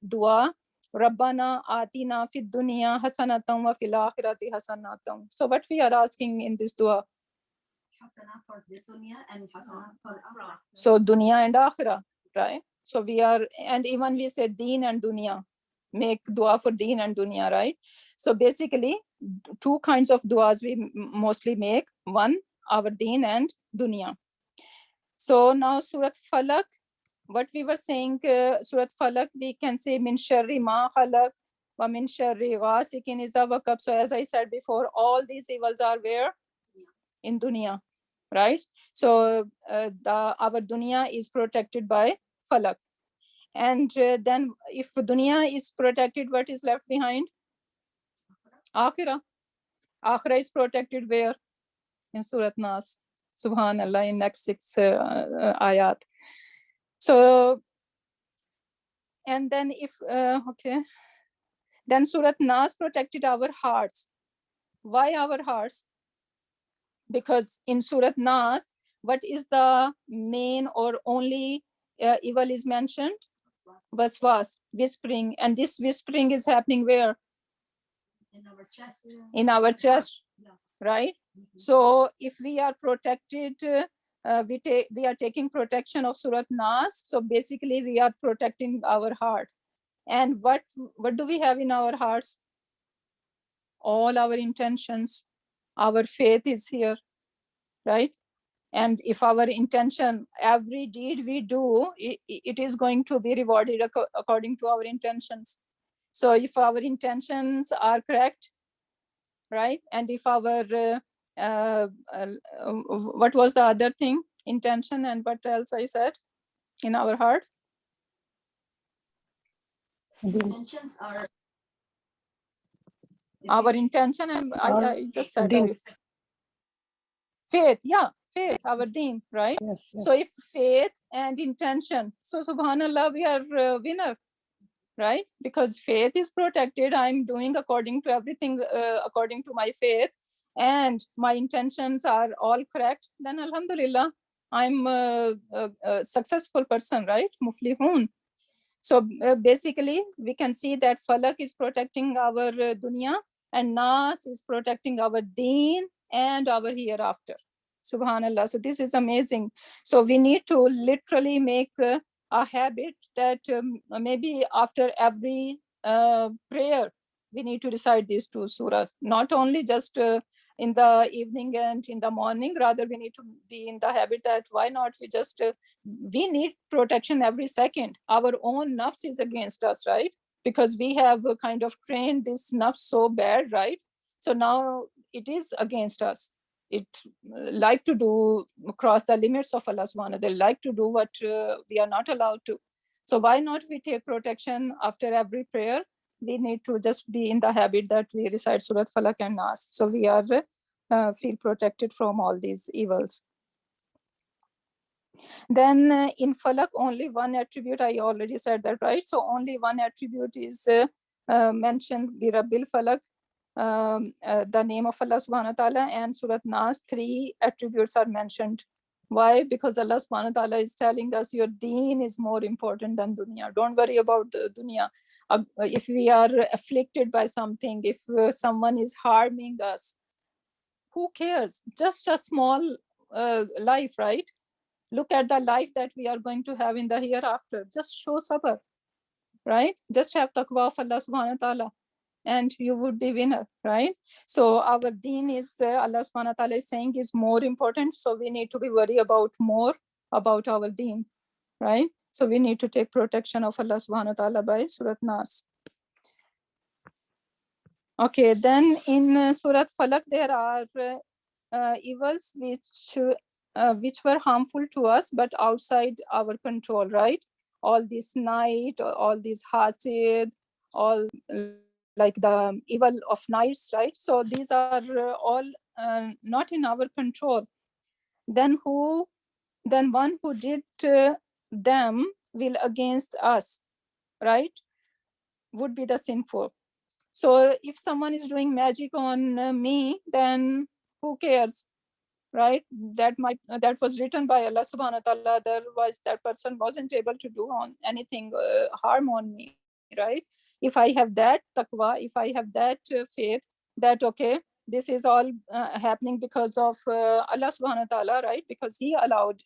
dua. Rabbana atina fid dunya hasanatam wa fil akhirati hasanatam. So what we are asking in this dua? Hasana for this dunya and hasana for akhirah. So dunya and akhirah, right? So we are, and even we say deen and dunya, make dua for deen and dunya, right? So basically, two kinds of duas we mostly make. One, our deen and dunya. So now Surat Falak, what we were saying, Surat Falak, we can say min sharri ma khalaq wa min sharri ghasikin iza waqab. So as I said before, all these evils are where? In dunya, right? So our dunya is protected by Falak. And then if dunya is protected, what is left behind? Akhirah. Akhirah is protected where? In Surat Nas. Subhanallah, in next 6 ayat. So, and then if, okay. Then Surat Nas protected our hearts. Why our hearts? Because in Surat Nas, what is the main or only evil is mentioned? Waswas, whispering. And this whispering is happening where? In our chest. In our chest, Yeah. right? Mhm. So if we are protected, we are taking protection of Surat Nas. So basically we are protecting our heart. And what do we have in our hearts? All our intentions. Our faith is here, right? And if our intention, every deed we do, it is going to be rewarded according to our intentions. So if our intentions are correct, right? And if our, what was the other thing? Intention, and what else I said in our heart? Intentions are. Our intention, and I just said Deen. faith, yeah, faith, our deen, right? Yes, yes. So if faith and intention, so subhanallah, we are winner, right? Because faith is protected. I'm doing according to everything, according to my faith, and my intentions are all correct. Then alhamdulillah, I'm a successful person, right? Muflihun. So basically, we can see that Falak is protecting our dunya, and Nas is protecting our deen and our hereafter. Subhanallah. So this is amazing. So we need to literally make a habit that maybe after every prayer, we need to recite these 2 surahs, not only just in the evening and in the morning. Rather, we need to be in the habit that why not we just, we need protection every second. Our own nafs is against us, right? Because we have kind of trained this nafs so bad, right? So now it is against us. It like to do, cross the limits of Allah subhanahu wa ta'ala. They like to do what we are not allowed to. So why not we take protection after every prayer? We need to just be in the habit that we recite Surat Falak and Nas. So we are feel protected from all these evils. Then in Falak, only one attribute, I already said that, right? So only one attribute is mentioned, Birabbil Falak, the name of Allah subhanahu wa ta'ala, and Surat Nas, 3 attributes are mentioned. Why? Because Allah subhanahu wa ta'ala is telling us your deen is more important than dunya. Don't worry about the dunya. If we are afflicted by something, if someone is harming us, who cares? Just a small life, right? Look at the life that we are going to have in the hereafter. Just show sabr, right? Just have taqwa of Allah subhanahu wa ta'ala, and you would be winner, right? So our deen is, Allah subhanahu wa ta'ala is saying, is more important. So we need to be worried about more about our deen, right? So we need to take protection of Allah subhanahu wa ta'ala by Surat Nas. Okay, then in Surat Falak, there are evils which were harmful to us, but outside our control, right? All this night, all these hasid, all like the evil of nights, right? So these are all not in our control. Then one who did them will against us, right? Would be the sinful. So if someone is doing magic on me, then who cares, right? That was written by Allah subhanahu wa ta'ala. Otherwise, that person wasn't able to do on anything harm on me, right? If I have that taqwa, if I have that faith, that okay, this is all happening because of Allah subhanahu wa ta'ala, right? Because He allowed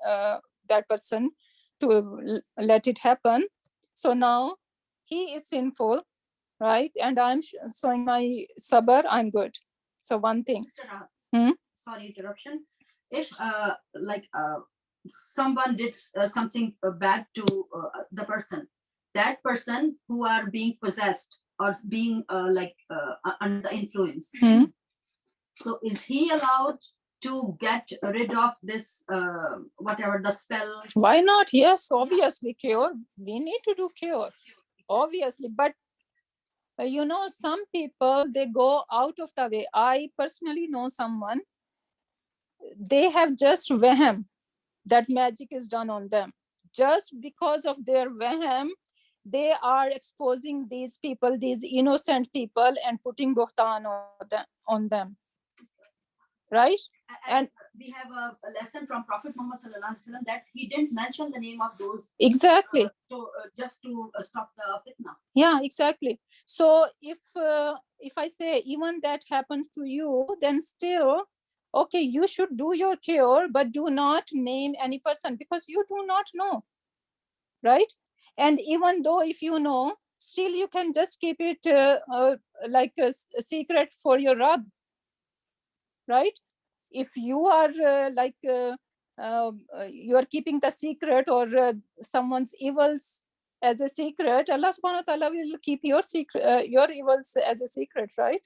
that person to let it happen. So now he is sinful, right? And I'm showing my sabr, I'm good. So one thing. Sister Rahat, Hmm? sorry, interruption. If someone did something bad to the person, that person who are being possessed or being under the influence, Hmm? so is he allowed to get rid of this whatever the spell? Why not? Yes, obviously cure. We need to do cure, obviously. But you know, some people, they go out of the way. I personally know someone, they have just wahm that magic is done on them. Just because of their wahm, they are exposing these people, these innocent people, and putting buhtan on them, right? And we have a lesson from Prophet Muhammad sallallahu alaihi wasallam that he didn't mention the name of those Exactly. just to stop the fitna. Yeah, exactly. So if I say even that happened to you, then still, okay, you should do your cure, but do not name any person because you do not know, right? And even though if you know, still you can just keep it like a secret for your Rabb, right? If you are you are keeping the secret or someone's evils as a secret, Allah subhanahu wa ta'ala will keep your secret, your evils as a secret, right?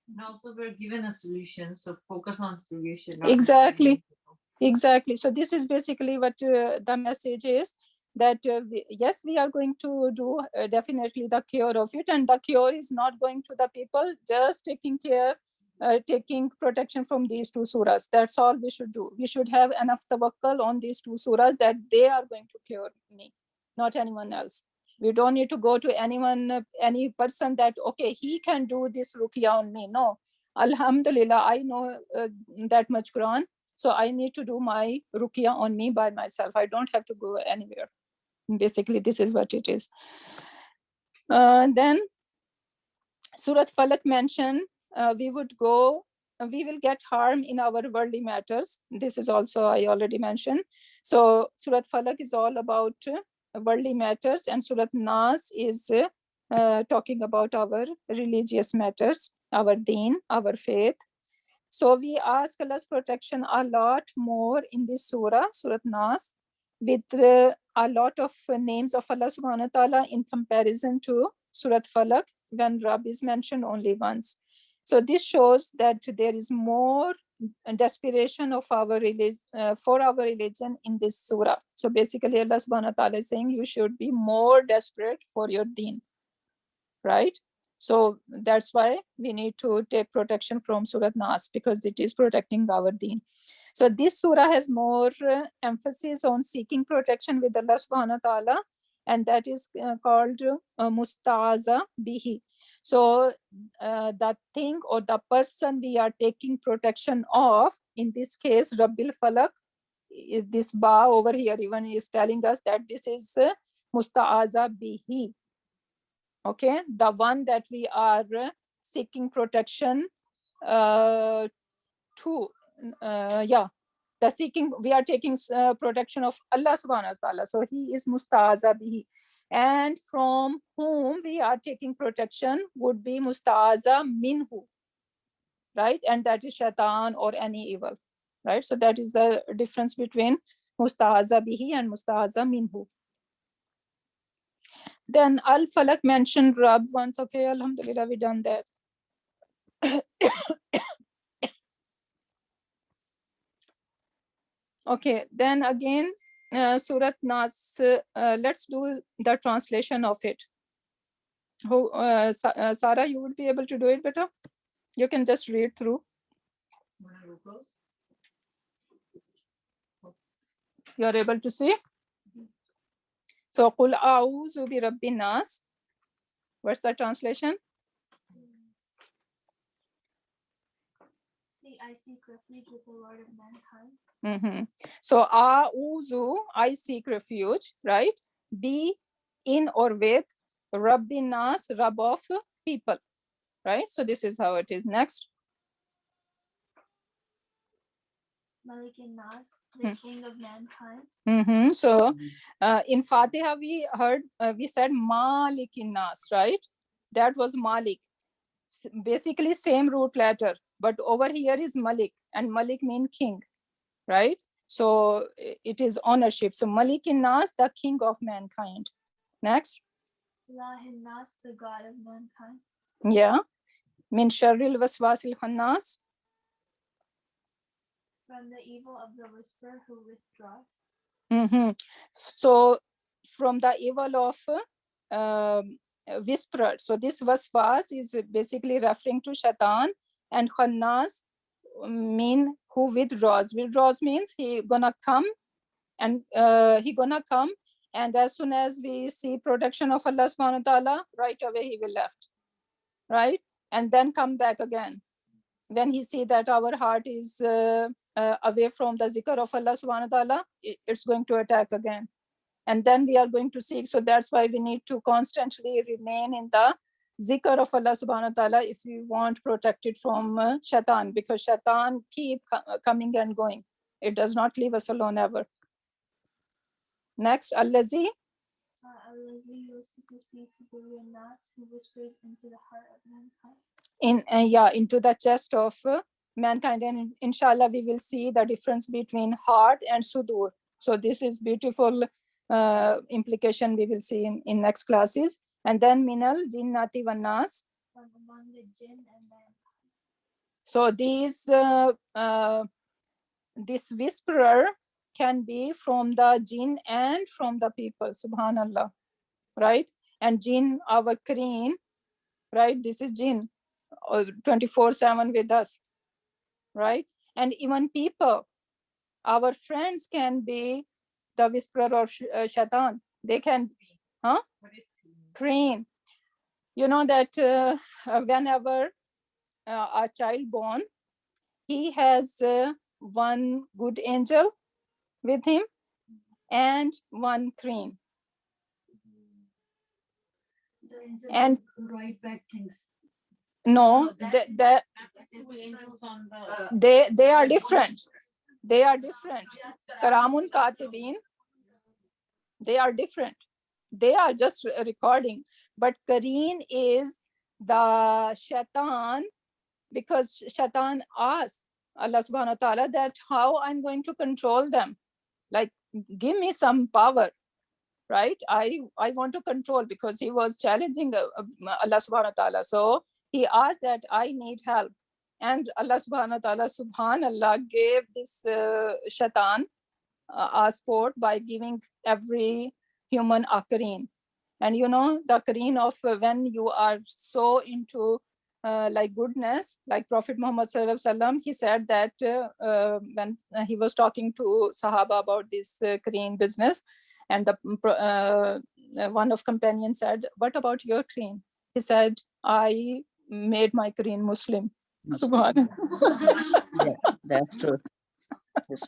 And also we're given a solution, so focus on solution. Exactly. Exactly. So this is basically what the message is, that yes, we are going to do definitely the cure of it, and the cure is not going to the people, just taking care, taking protection from these two surahs. That's all we should do. We should have enough tawakkul on these two surahs that they are going to cure me, not anyone else. We don't need to go to anyone, any person that, okay, he can do this ruqya on me. No, Alhamdulillah, I know that much Quran. So I need to do my ruqya on me by myself. I don't have to go anywhere. Basically, this is what it is. Then Surat Falak mentioned we will get harm in our worldly matters. This is also, I already mentioned. So Surat Falak is all about worldly matters, and Surat Nas is talking about our religious matters, our deen, our faith. So we ask Allah's protection a lot more in this surah, Surat Nas, with a lot of names of Allah subhanahu wa ta'ala in comparison to Surat Falak, when Rabb is mentioned only once. So this shows that there is more desperation of our for our religion in this surah. So basically Allah subhanahu wa ta'ala is saying you should be more desperate for your deen, right? So that's why we need to take protection from Surat Nas, because it is protecting our deen. So this surah has more emphasis on seeking protection with Allah subhanahu wa ta'ala, and that is called Mustaza Bihi. So the thing or the person we are taking protection of, in this case, Rabbil Falak, this ba over here even is telling us that this is musta'aza bihi. Okay, the one that we are seeking protection to. The seeking, we are taking protection of Allah subhanahu wa ta'ala. So he is musta'aza bihi. And from whom we are taking protection would be musta'aza minhu, right? And that is shaitan or any evil, right? So that is the difference between musta'aza bihi and musta'aza minhu. Then Al-Falaq mentioned Rabb once. Okay, alhamdulillah, we done that. Okay, then again, Surat Nas, let's do the translation of it. Who, Sarah, you would be able to do it better? You can just read through. Wanna go close? You are able to see? So, Qul a'udhu bi rabbin nas. What's the translation? See, I seek refuge with the Lord of mankind. So, a'udhu, I seek refuge, right? Be in or with rabbin nas, Rabb of people, right? So, this is how it is. Next. Malik Nas, the king of mankind. So in Fatiha we heard we said Malikin Nas, right? That was Malik. Basically same root letter, but over here is Malik, and Malik means king, right? So it is ownership. So Malikin Nas, the king of mankind. Next. Ilahin Nas, the god of mankind. Yeah. Min sharril waswasil khannas. From the evil of the whisperer who withdraws. So from the evil of whisperer. So this waswas is basically referring to shaitan, and khannas mean who withdraws. Withdraws means he gonna come, and and as soon as we see protection of Allah subhanahu wa ta'ala, right away he will left, right? And then come back again. When he see that our heart is away from the zikr of Allah subhanahu wa ta'ala, it's going to attack again. And then we are going to seek. So that's why we need to constantly remain in the zikr of Allah subhanahu wa ta'ala if we want protected from shaitan, because shaitan keep coming and going. It does not leave us alone ever. Next, Allazi. Allazi yusifu fi suduri nas, who whispers into the heart of mankind. Into the chest of mankind, and inshallah we will see the difference between heart and sudur. So this is beautiful implication we will see in next classes. And then minal jinnati wan nas. From among the jinn and mankind. So these this whisperer can be from the jinn and from the people, subhanallah, right? And jinn, our Kareen, right? This is jinn 24/7 with us, right? And even people, our friends can be the whisperer of shaitan. They can, What is Kareen. You know that whenever a child born, he has one good angel with him and one Kareen. And write bad things. no, That's two angels on the they are different. They are different. Karamun Katibin, they are different. They are just recording. But Kareen is the shaitan, because shaitan asks Allah subhanahu wa ta'ala that how I'm going to control them. Like, give me some power, right? I want to control, because he was challenging Allah subhanahu wa ta'ala. So he asked that I need help. And Allah subhanahu wa ta'ala, subhanallah, gave this shaitan a sport by giving every human a Kareen. And you know, the Kareen of when you are so into like goodness, like Prophet Muhammad sallallahu alaihi wasallam, he said that when he was talking to Sahaba about this Kareen business, and the one of companions said, "What about your Kareen?" He said, "I made my Kareen Muslim." Subhanallah. Yeah, that's true. Yes.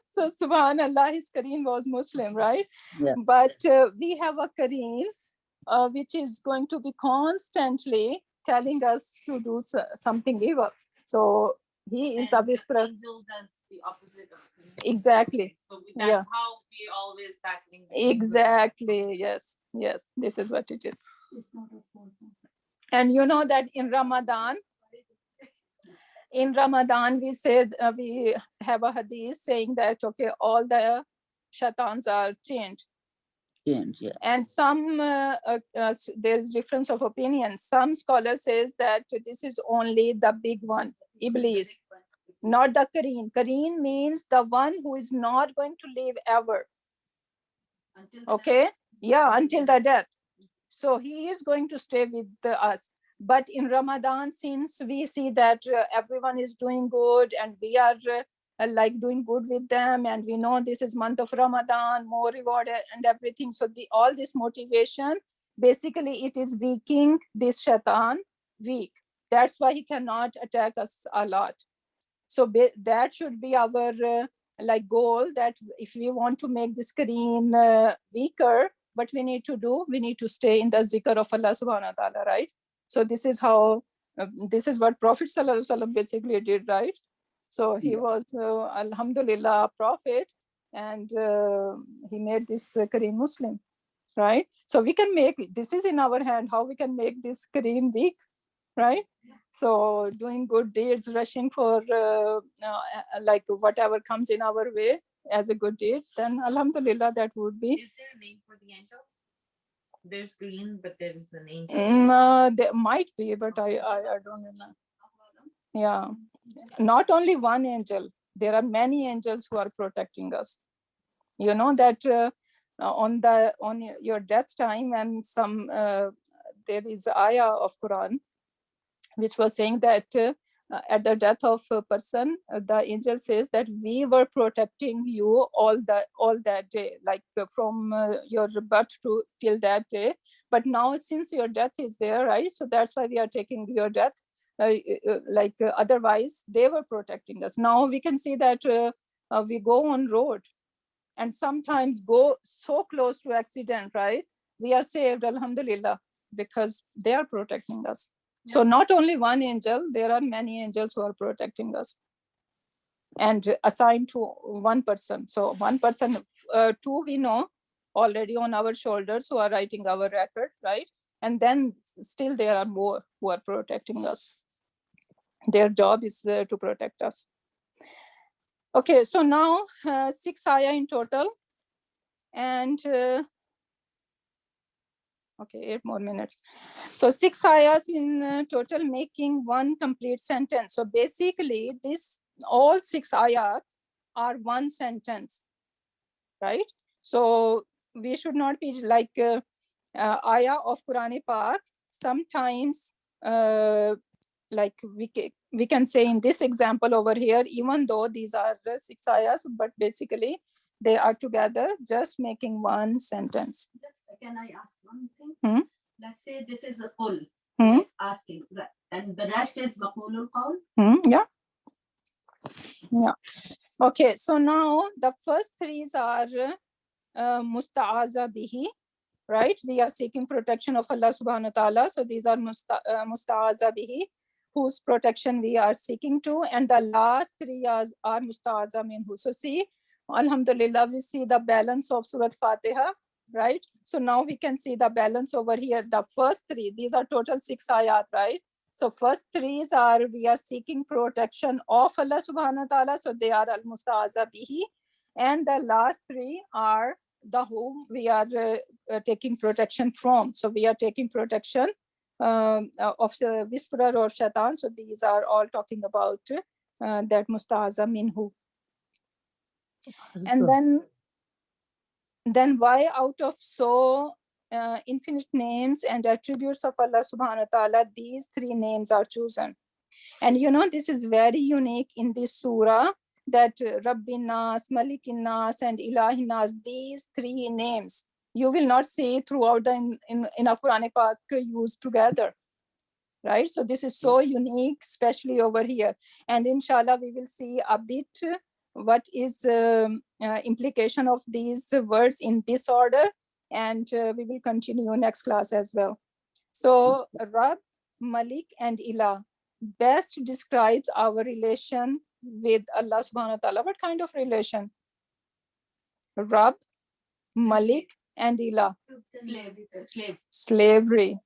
So subhanallah, his Kareen was Muslim, right? Yeah. But we have a Kareen which is going to be constantly telling us to do something evil. So he is the And whisperer. angel does the opposite of him. Exactly. So Yeah. that's how we always battling. the evil. Exactly. Yes. Yes. This is what it is. It's not a fault. And you know that in Ramadan, we said we have a hadith saying that okay, all the shaitans are chained. Change, yeah. And some there is difference of opinion. Some scholars says that this is only the big one, Iblis, not the Kareen. Kareen means the one who is not going to live ever. Until the Okay, yeah, until the death. So he is going to stay with us. But in Ramadan, since we see that everyone is doing good and we are like doing good with them, and we know this is month of Ramadan, more reward and everything. So all this motivation, basically it is weakening this shaitan weak. That's why he cannot attack us a lot. So that should be our like goal, that if we want to make this Kareen weaker, what we need to do, we need to stay in the zikr of Allah subhanahu wa ta'ala, right? So this is how, this is what Prophet sallallahu alaihi wasallam basically did, right? So he Yeah. was, alhamdulillah, a prophet, and he made this Kareen Muslim, right? So we can make, this is in our hand, how we can make this Kareen weak, right? So doing good deeds, rushing for like whatever comes in our way as a good deed, then alhamdulillah, that would be. Is there a name for the angel? There's green, but there's an angel. There might be, but I don't know. Yeah, not only one angel, there are many angels who are protecting us. You know that on your death time, and some there is ayah of Quran which was saying that at the death of a person, the angel says that we were protecting you all that day, like from your birth to till that day. But now since your death is there, right? So that's why we are taking your death. Otherwise they were protecting us. Now we can see that we go on road and sometimes go so close to accident, right? We are saved, alhamdulillah, because they are protecting us. So not only one angel, there are many angels who are protecting us and assigned to one person. So one person, two we know already on our shoulders who are writing our record, right? And then still there are more who are protecting us. Their job is to protect us. Okay, so now 6 ayah in total. And okay, 8 more minutes. So 6 ayahs in total, making one complete sentence. So basically all 6 ayat are one sentence, right? So we should not be like ayah of Quran Pak. Sometimes like we can say in this example over here, even though these are 6 ayahs, but basically they are together just making one sentence. Can I ask one thing? Hmm? Let's say this is a qul, Hmm? asking, and the rest is maqulul qawl. Yeah. Yeah. Okay, so now the first 3 are musta'aza bihi, right? We are seeking protection of Allah subhanahu wa ta'ala. So these are musta'aza bihi, whose protection we are seeking to. And the last 3 are musta'aza minhu. So see, alhamdulillah, we see the balance of Surah Fatiha, right? So now we can see the balance over here. The first 3, these are total 6 ayat, right? So first 3 are, we are seeking protection of Allah subhanahu wa ta'ala. So they are al-musta'aza bihi. And the last 3 are the whom we are taking protection from. So we are taking protection of the whisperer or shaitan. So these are all talking about that musta'aza minhu. And then why out of so infinite names and attributes of Allah subhanahu wa ta'ala, these 3 names are chosen? And you know, this is very unique in this surah, that Rabbin Nas, Malikin Nas, and Ilahin Nas, these 3 names you will not see throughout in a Quran Pak used together, right? So this is so unique, especially over here. And inshallah we will see a bit what is implication of these words in this order, and we will continue next class as well. So Rabb, Malik, and Ilah best describes our relation with Allah subhanahu wa ta'ala. What kind of relation? Rabb, Malik, and Ilah. Slavery.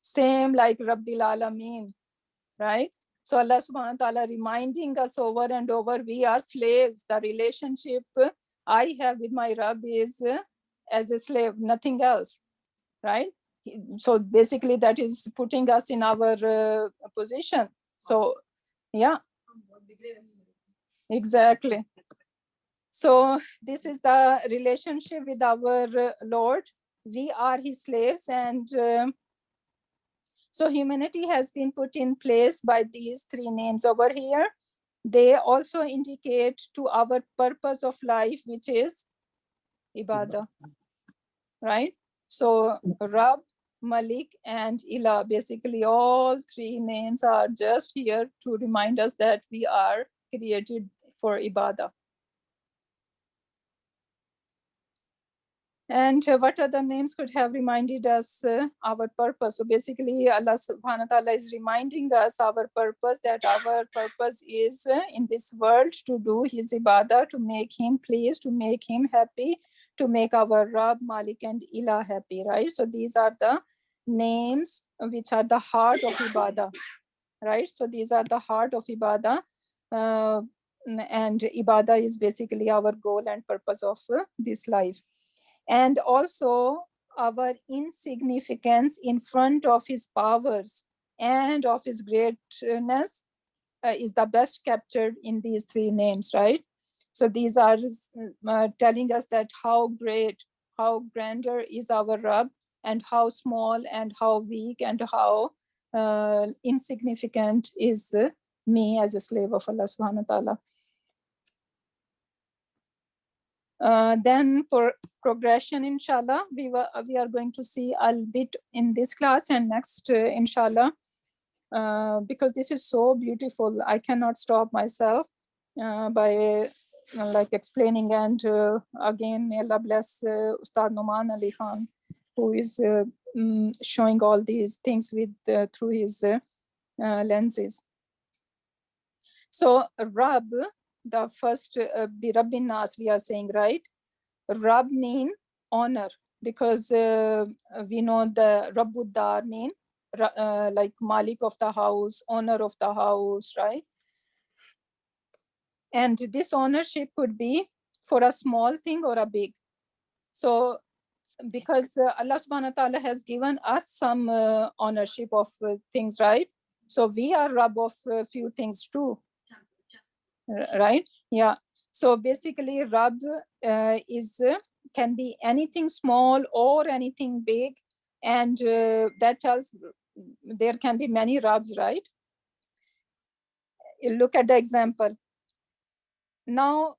Same like Rabbil Alameen, right? So Allah subhanahu wa ta'ala reminding us over and over, we are slaves. The relationship I have with my Rabb is as a slave, nothing else, right? So basically that is putting us in our position. So yeah, exactly. So this is the relationship with our Lord. We are his slaves, and so humanity has been put in place by these three names over here. They also indicate to our purpose of life, which is ibadah, right? So Rabb, Malik, and Ilah, basically all three names are just here to remind us that we are created for ibadah. And what other names could have reminded us our purpose? So basically Allah subhanahu wa ta'ala is reminding us our purpose, that our purpose is in this world to do his ibadah, to make him pleased, to make him happy, to make our Rabb, Malik, and Ilah happy, right? So these are the names which are the heart of ibadah, right? So these are the heart of ibadah, and ibadah is basically our goal and purpose of this life. And also our insignificance in front of his powers and of his greatness is the best captured in these three names, right? So these are telling us that how great, how grander is our Rabb, and how small and how weak and how insignificant is me as a slave of Allah subhanahu wa ta'ala. Then for progression, inshallah, we are going to see a bit in this class and next, inshallah, because this is so beautiful. I cannot stop myself by like explaining. And again, may Allah bless Ustad Numan Ali Khan, who is showing all these things with through his lenses. So Rabb, the first Birabbin Nas we are saying, right? Rabb mean honor, because we know the Rabbuddar mean like Malik of the house, owner of the house, right? And this ownership could be for a small thing or a big. So because Allah subhanahu wa ta'ala has given us some ownership of things, right? So we are Rabb of a few things too. Right? Yeah. So basically, Rabb is can be anything small or anything big, and that tells there can be many Rabbs, right? Look at the example. Now,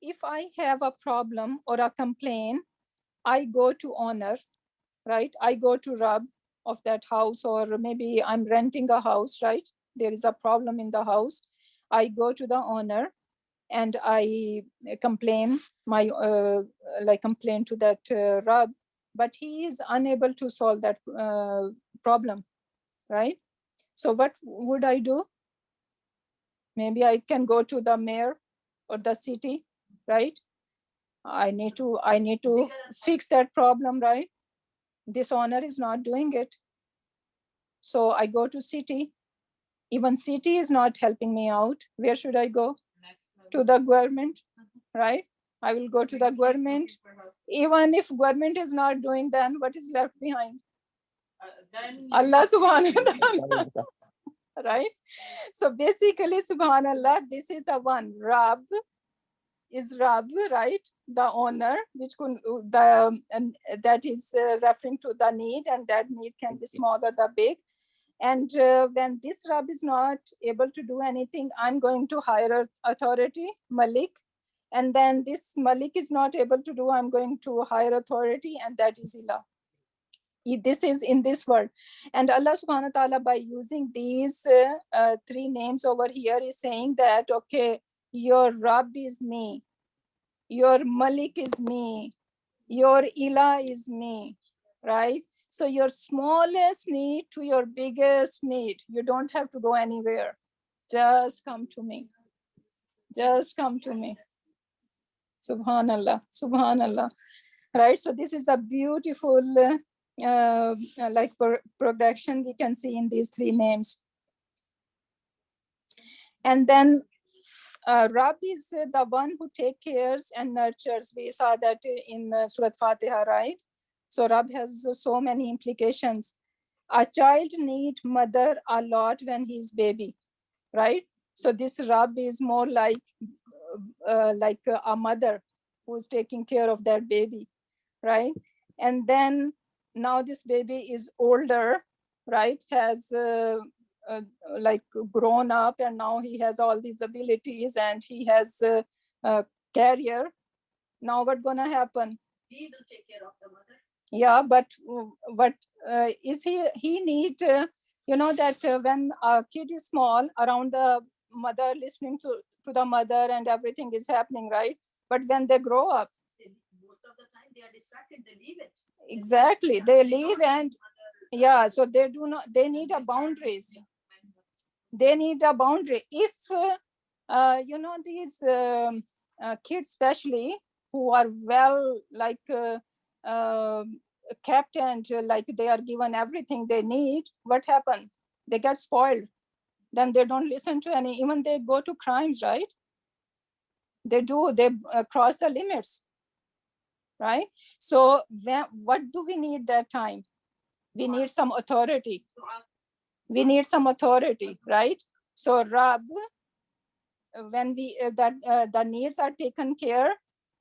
if I have a problem or a complaint, I go to owner, right? I go to Rabb of that house, or maybe I'm renting a house, right? There is a problem in the house. I go to the owner and I complain complain to that Rabb, but he is unable to solve that problem, right? So what would I do? Maybe I can go to the mayor or the city, right? I need to fix that problem, right? This owner is not doing it. So I go to city. Even city is not helping me out. Where should I go? To the government, right? I will go to the government. Even if government is not doing, then what is left behind? Allah subhanahu wa ta'ala, right? So basically, subhanallah, this is the one. Rabb is Rabb, right? The owner, which could and that is referring to the need, and that need can be small or the big. And when this Rabb is not able to do anything, I'm going to hire an authority, Malik. And then this Malik is not able to do, I'm going to hire authority, and that is Ilah. This is in this world. And Allah subhanahu wa ta'ala, by using these three names over here, is saying that, okay, your Rabb is me, your Malik is me, your Ilah is me, right? So your smallest need to your biggest need, you don't have to go anywhere. Just come to me. Just come to me. Subhanallah, Subhanallah. Right, so this is a beautiful like progression we can see in these three names. And then Rabb is the one who takes care and nurtures. We saw that in Surah Fatiha, right? So Rabb has so many implications. A child needs mother a lot when he's baby, right? So this Rabb is more like a mother who's taking care of that baby, right? And then now this baby is older, right? Has like grown up, and now he has all these abilities and he has a career. Now what's gonna happen? He will take care of the mother. Yeah, but what is he need you know that when a kid is small, around the mother, listening to the mother, and everything is happening, right? But when they grow up, Most of the time they are distracted, they leave it. exactly, they leave, and yeah, so they do not, they need a boundaries. They need a boundary. If you know, these kids especially, who are well like kept, and like they are given everything they need, what happen? They get spoiled. Then they don't listen to any, even they go to crimes, right? They cross the limits, right? So what do we need that time? We need some authority. We need some authority, right? So Rabb, when we the needs are taken care,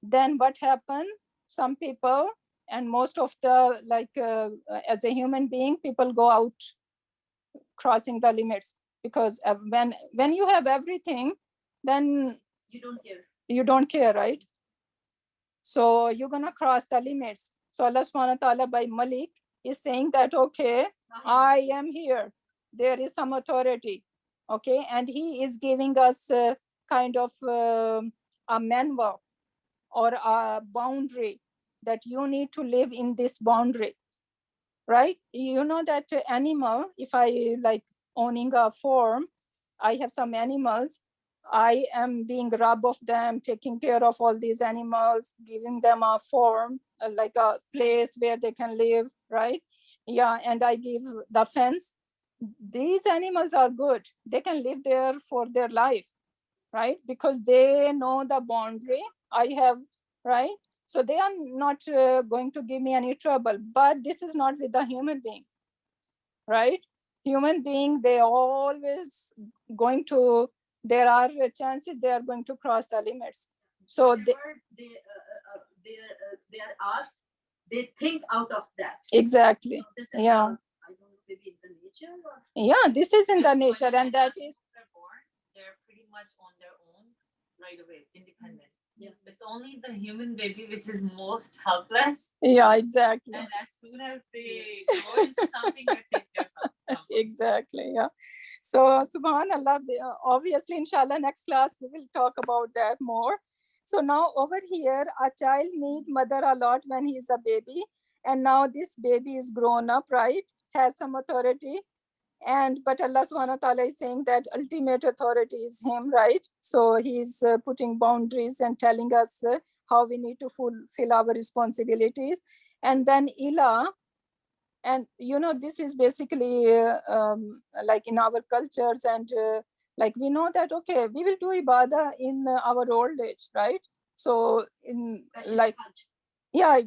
then what happen? Some people, and most of the like as a human being, people go out crossing the limits, because when you have everything, then you don't care, right? So you're gonna cross the limits. So Allah subhanahu wa ta'ala by Malik is saying that, okay, I am here. There is some authority, okay? And he is giving us kind of a manual or a boundary, that you need to live in this boundary, right? You know that animal, if I like owning a farm, I have some animals, I am being Rabb of them, taking care of all these animals, giving them a farm, like a place where they can live, right? Yeah, and I give the fence. These animals are good. They can live there for their life, right? Because they know the boundary I have, right? So they are not going to give me any trouble. But this is not with the human being, right? Human being, they always going to, there are chances they are going to cross the limits. So they are asked, they think out of that. Exactly. So this is Yeah. I don't know, maybe in the nature or Yeah, this is in the That's why nature, and that is they're born, they're pretty much on their own right away, independent. Yeah. It's only the human baby which is most helpless. yeah, exactly. And as soon as they go into something, they think there's something. Exactly, yeah. So subhanallah, obviously inshallah next class we will talk about that more. So now over here, a child need mother a lot when he is a baby, and now this baby is grown up, right? Has some authority, and but Allah subhanahu wa ta'ala is saying that ultimate authority is him, right? So he's putting boundaries and telling us how we need to fulfill our responsibilities. And then Ilah, and you know, this is basically like in our cultures, and like we know that, okay, we will do ibadah in our old age, right? So in especially like, Hajj. yeah,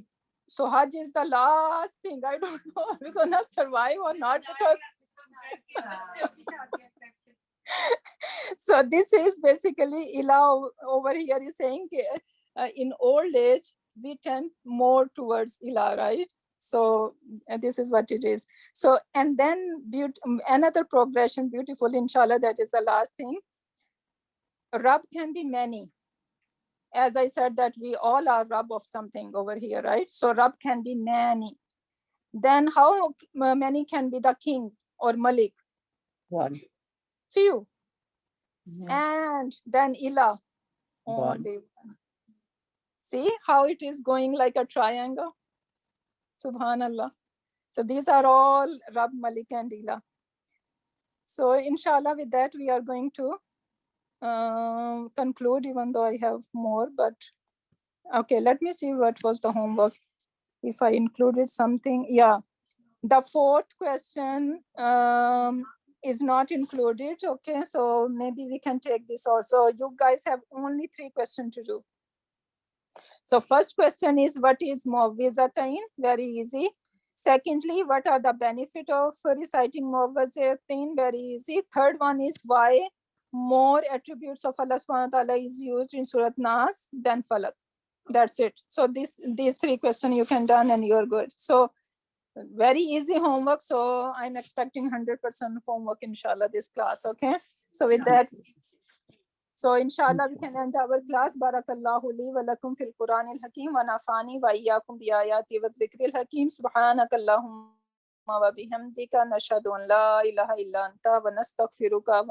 so Hajj is the last thing. I don't know if we're gonna survive or not, because so this is basically Ilah over here is saying in old age we tend more towards Ilah, right? So this is what it is. So, and then another progression, beautiful, inshallah, that is the last thing. Rabb can be many. As I said, that we all are Rabb of something over here, right? So Rabb can be many. Then how many can be the king or Malik? One. Few. Yeah. And then Ilah, Only one. See how it is going like a triangle? Subhanallah. So these are all Rab, Malik and Ila. So inshallah with that we are going to conclude, even though I have more, but okay, let me see what was the homework. If I included something, yeah. The fourth question is not included. Okay, so maybe we can take this also. You guys have only 3 questions to do. So first question is, what is Mu'awwizatain? Very easy. Secondly, what are the benefit of reciting Mu'awwizatain? Very easy. Third one is, why more attributes of Allah subhanahu wa ta'ala is used in Surat Nas than Falaq? That's it. So these 3 questions you can done and you're good. So very easy homework. So I'm expecting 100% homework inshallah this class. Okay. So with that, so inshallah we can end our class. Barakallahu li wa lakum fil Quranil Hakim wa nafani wa iyyakum bi ayati wa dhikril hakim. Subhanakallahumma wa bihamdika nashhadu an la ilaha illa anta wa nastaghfiruka